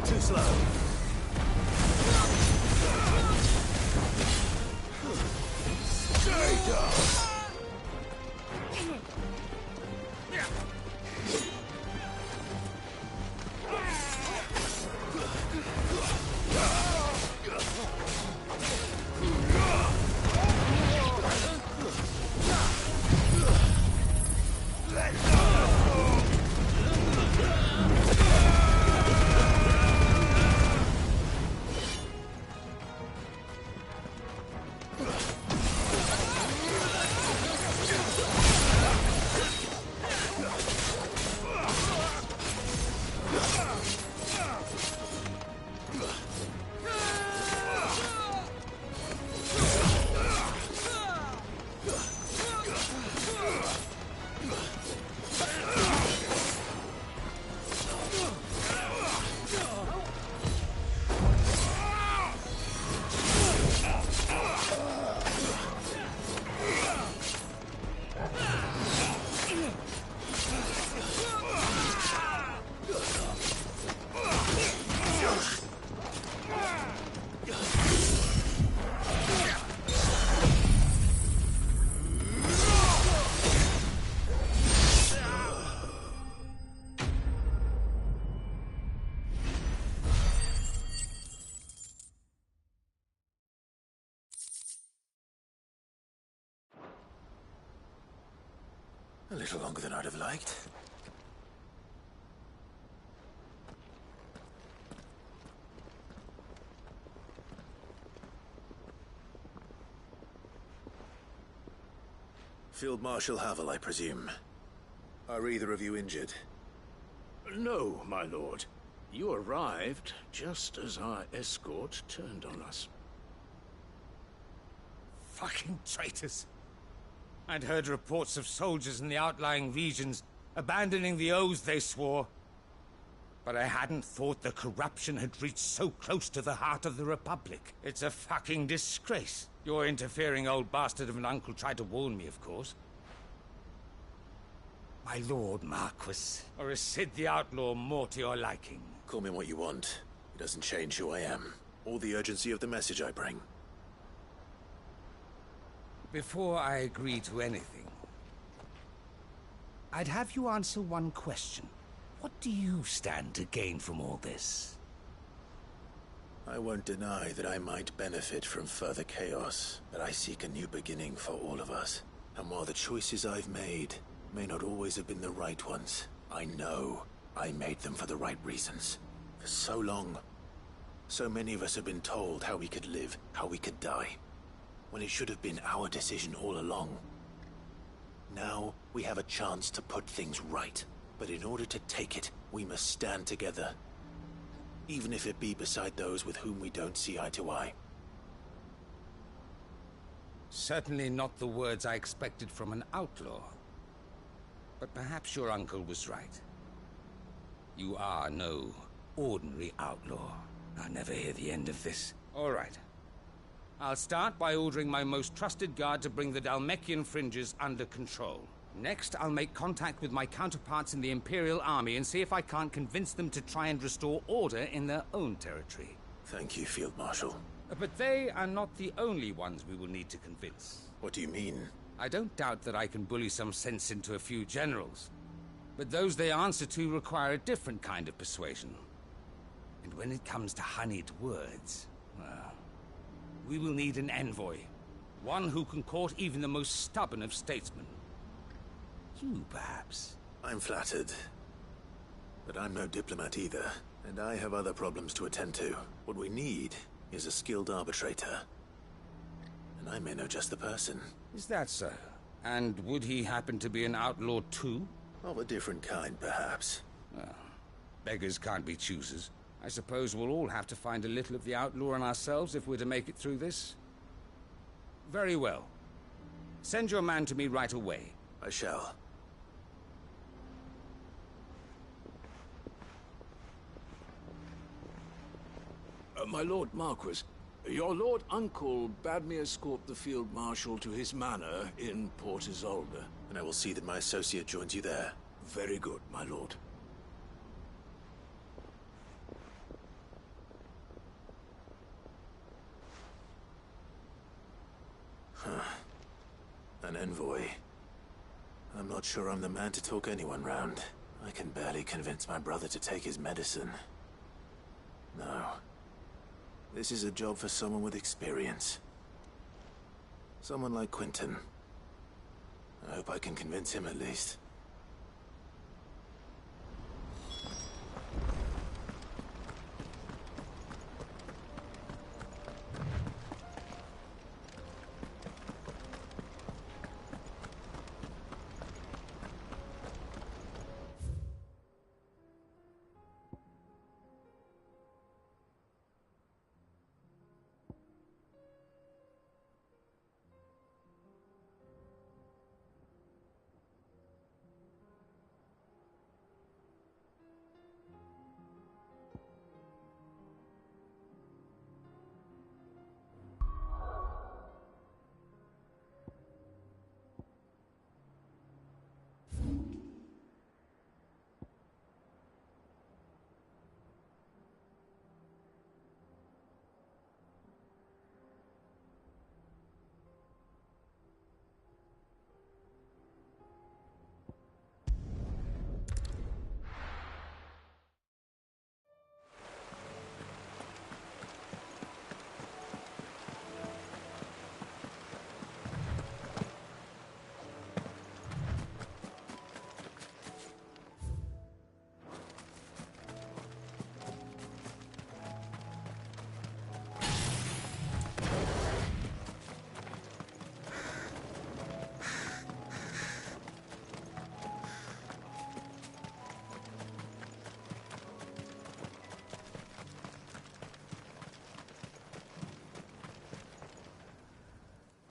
Too slow. Stay down! A little longer than I'd have liked. Field Marshal Havel, I presume. Are either of you injured? No, my lord. You arrived just as our escort turned on us. Fucking traitors. I'd heard reports of soldiers in the outlying regions abandoning the oaths they swore. But I hadn't thought the corruption had reached so close to the heart of the Republic. It's a fucking disgrace. Your interfering old bastard of an uncle tried to warn me, of course. My Lord Marquis, or is Sid the Outlaw more to your liking? Call me what you want. It doesn't change who I am, or the urgency of the message I bring. Before I agree to anything, I'd have you answer one question. What do you stand to gain from all this? I won't deny that I might benefit from further chaos, but I seek a new beginning for all of us. And while the choices I've made may not always have been the right ones, I know I made them for the right reasons. For so long, so many of us have been told how we could live, how we could die, when it should have been our decision all along. Now, we have a chance to put things right. But in order to take it, we must stand together. Even if it be beside those with whom we don't see eye to eye. Certainly not the words I expected from an outlaw. But perhaps your uncle was right. You are no ordinary outlaw. I'll never hear the end of this. All right. I'll start by ordering my most trusted guard to bring the Dalmekian fringes under control. Next, I'll make contact with my counterparts in the Imperial Army and see if I can't convince them to try and restore order in their own territory. Thank you, Field Marshal. But they are not the only ones we will need to convince. What do you mean? I don't doubt that I can bully some sense into a few generals. But those they answer to require a different kind of persuasion. And when it comes to honeyed words, well, we will need an envoy. One who can court even the most stubborn of statesmen. You, perhaps? I'm flattered. But I'm no diplomat either, and I have other problems to attend to. What we need is a skilled arbitrator. And I may know just the person. Is that so? And would he happen to be an outlaw too? Of a different kind, perhaps. Well, beggars can't be choosers. I suppose we'll all have to find a little of the outlaw in ourselves if we're to make it through this. Very well. Send your man to me right away. I shall. My Lord Marquis, your Lord Uncle bade me escort the Field Marshal to his manor in Port Isolde. And I will see that my associate joins you there. Very good, my lord. An envoy. I'm not sure I'm the man to talk anyone round. I can barely convince my brother to take his medicine. No. This is a job for someone with experience. Someone like Quentin. I hope I can convince him at least.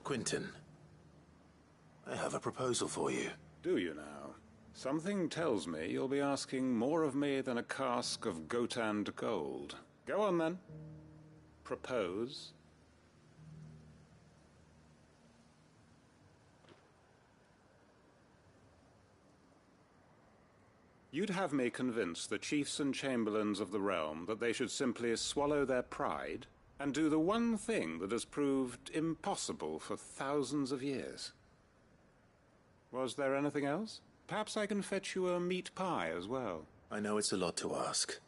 Quentin, I have a proposal for you. Do you now? Something tells me you'll be asking more of me than a cask of Gotand gold. Go on, then. Propose. You'd have me convince the chiefs and chamberlains of the realm that they should simply swallow their pride and do the one thing that has proved impossible for thousands of years. Was there anything else? Perhaps I can fetch you a meat pie as well. I know it's a lot to ask,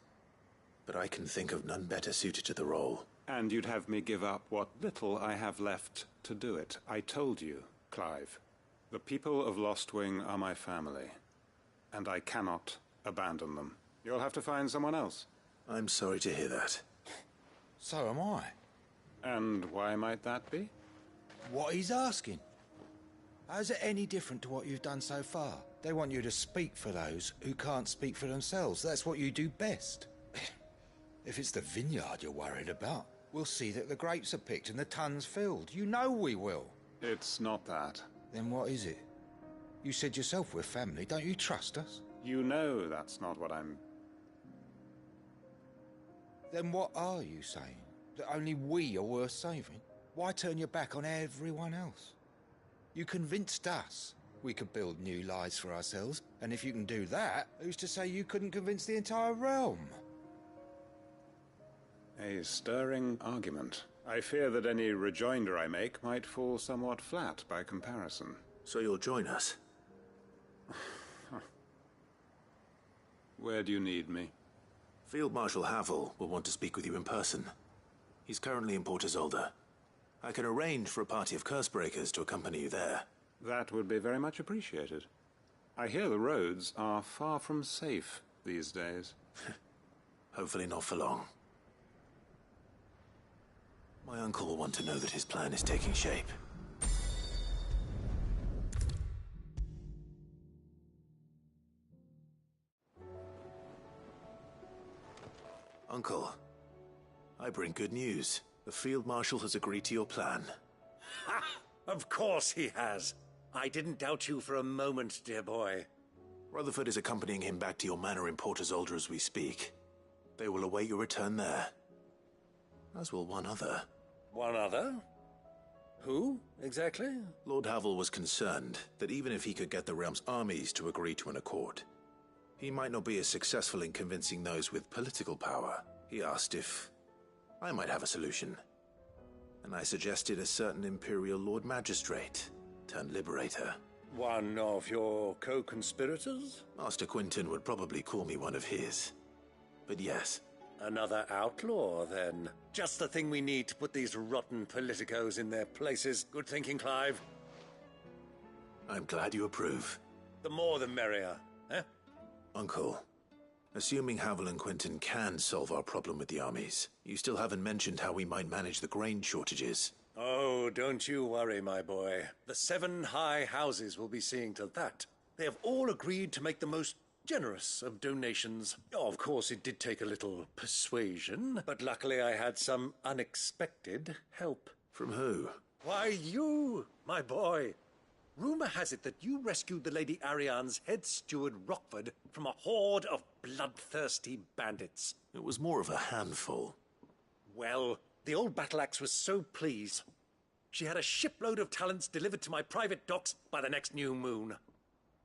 but I can think of none better suited to the role. And you'd have me give up what little I have left to do it. I told you, Clive. The people of Lostwing are my family, and I cannot abandon them. You'll have to find someone else. I'm sorry to hear that. So am I. And why might that be? What he's asking. How's it any different to what you've done so far? They want you to speak for those who can't speak for themselves. That's what you do best. If it's the vineyard you're worried about, we'll see that the grapes are picked and the tons filled. You know we will. It's not that. Then what is it? You said yourself we're family. Don't you trust us? You know that's not what I'm... Then what are you saying? That only we are worth saving? Why turn your back on everyone else? You convinced us we could build new lives for ourselves, and if you can do that, who's to say you couldn't convince the entire realm? A stirring argument. I fear that any rejoinder I make might fall somewhat flat by comparison. So you'll join us? Where do you need me? Field Marshal Havel will want to speak with you in person. He's currently in Port Isolde. I can arrange for a party of Cursebreakers to accompany you there. That would be very much appreciated. I hear the roads are far from safe these days. Hopefully not for long. My uncle will want to know that his plan is taking shape. Uncle, I bring good news. The Field Marshal has agreed to your plan. Ha! Of course he has. I didn't doubt you for a moment, dear boy. Rutherford is accompanying him back to your manor in Port Isolde as we speak. They will await your return there. As will one other. One other? Who, exactly? Lord Havel was concerned that even if he could get the realm's armies to agree to an accord, he might not be as successful in convincing those with political power. He asked if I might have a solution, and I suggested a certain Imperial Lord Magistrate turned Liberator. One of your co-conspirators? Master Quinton would probably call me one of his, but yes. Another outlaw, then. Just the thing we need to put these rotten politicos in their places. Good thinking, Clive. I'm glad you approve. The more the merrier, eh? Uncle, assuming Havel and Quinton can solve our problem with the armies, you still haven't mentioned how we might manage the grain shortages. Oh, don't you worry, my boy. The 7 high houses will be seeing to that. They have all agreed to make the most generous of donations. Oh, of course, it did take a little persuasion, but luckily I had some unexpected help. From who? Why, you, my boy. Rumor has it that you rescued the Lady Ariane's head steward Rockford from a horde of bloodthirsty bandits. It was more of a handful. Well, the old battle-axe was so pleased. She had a shipload of talents delivered to my private docks by the next new moon.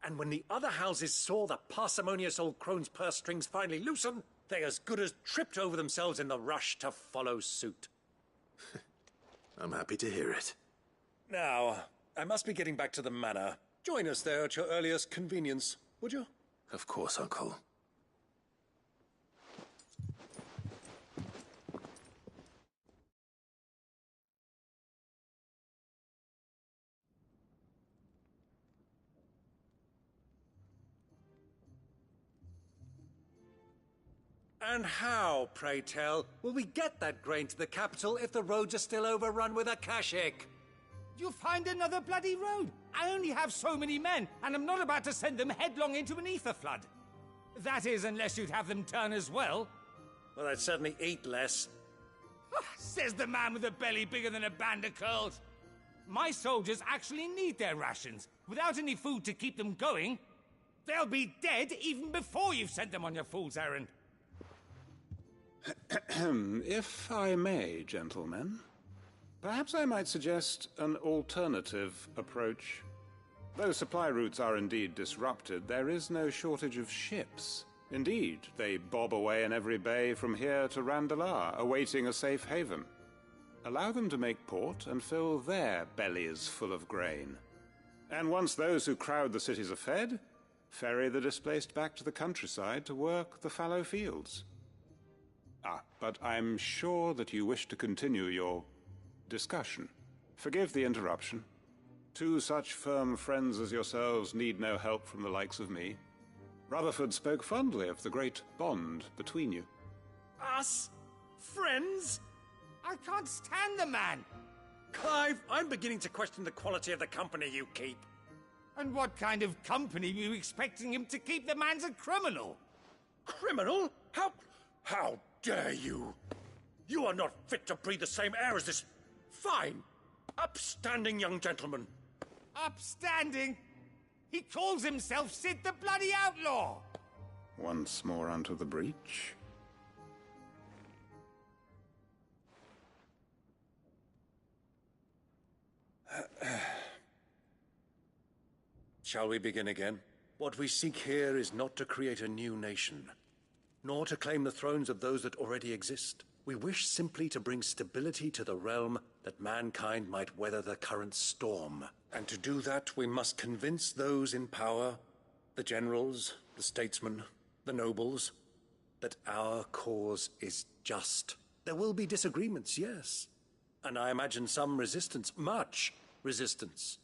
And when the other houses saw the parsimonious old crone's purse strings finally loosen, they as good as tripped over themselves in the rush to follow suit. I'm happy to hear it. Now, I must be getting back to the manor. Join us there at your earliest convenience, would you? Of course, Uncle. And how, pray tell, will we get that grain to the capital if the roads are still overrun with Akashic? You'll find another bloody road. I only have so many men, and I'm not about to send them headlong into an ether flood. That is, unless you'd have them turn as well. Well, I'd certainly eat less. Says the man with a belly bigger than a band of curls. My soldiers actually need their rations. Without any food to keep them going, they'll be dead even before you've sent them on your fool's errand. If I may, gentlemen, perhaps I might suggest an alternative approach. Though supply routes are indeed disrupted, there is no shortage of ships. Indeed, they bob away in every bay from here to Randalar, awaiting a safe haven. Allow them to make port and fill their bellies full of grain. And once those who crowd the cities are fed, ferry the displaced back to the countryside to work the fallow fields. But I'm sure that you wish to continue your discussion. Forgive the interruption. 2 such firm friends as yourselves need no help from the likes of me. Rutherford spoke fondly of the great bond between you. Us? Friends? I can't stand the man! Clive, I'm beginning to question the quality of the company you keep. And what kind of company were you expecting him to keep? The man's a criminal! Criminal? How dare you? You are not fit to breathe the same air as this fine, upstanding young gentleman. Upstanding? He calls himself Sid the Bloody Outlaw! Once more onto the breach. Shall we begin again? What we seek here is not to create a new nation, nor to claim the thrones of those that already exist. We wish simply to bring stability to the realm that mankind might weather the current storm. And to do that, we must convince those in power, the generals, the statesmen, the nobles, that our cause is just. There will be disagreements, yes. And I imagine some resistance, much resistance.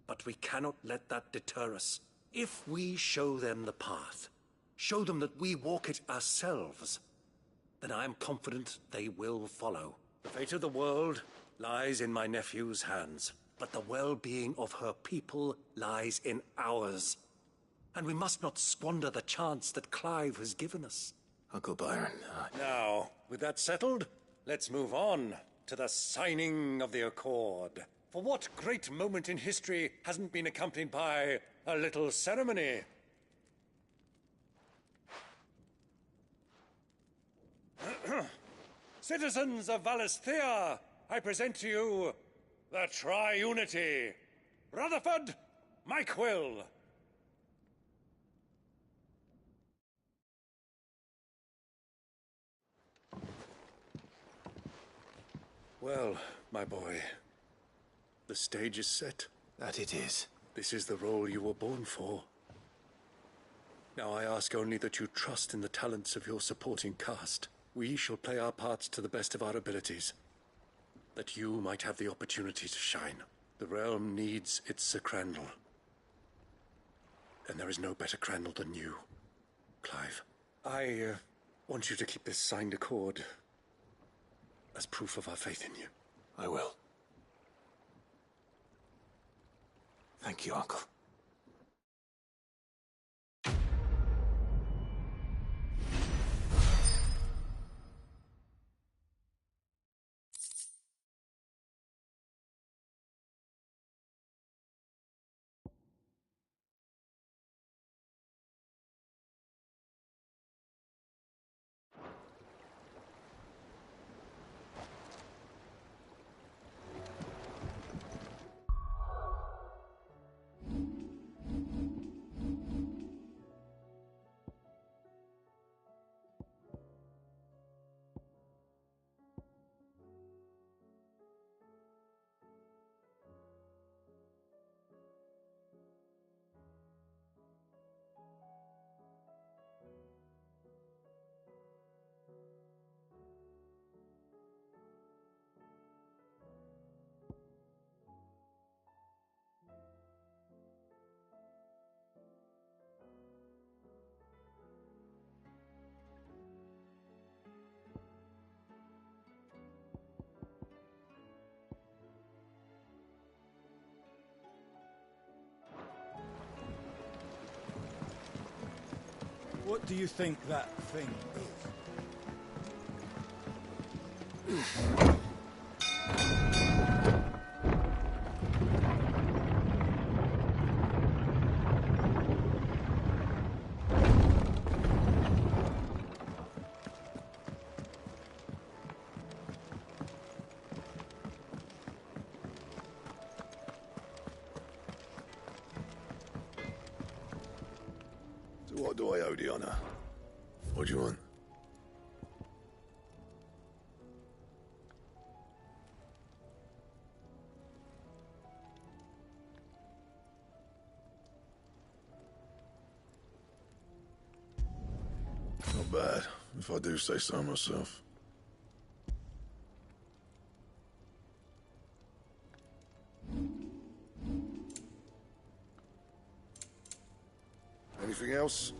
But we cannot let that deter us. If we show them the path, show them that we walk it ourselves, then I am confident they will follow. The fate of the world lies in my nephew's hands, but the well-being of her people lies in ours. And we must not squander the chance that Clive has given us. Uncle Byron. Now, with that settled, let's move on to the signing of the Accord. For what great moment in history hasn't been accompanied by a little ceremony? Citizens of Valisthea, I present to you the Triunity. Rutherford, Mike Will. Well, my boy, the stage is set. That it is. This is the role you were born for. Now I ask only that you trust in the talents of your supporting cast. We shall play our parts to the best of our abilities, that you might have the opportunity to shine. The realm needs its Sir Crandall. And there is no better Crandall than you, Clive. I want you to keep this signed accord as proof of our faith in you. I will. Thank you, Uncle. What do you think that thing is? What do I owe the honor? What do you want? Not bad, if I do say so myself. Anything else?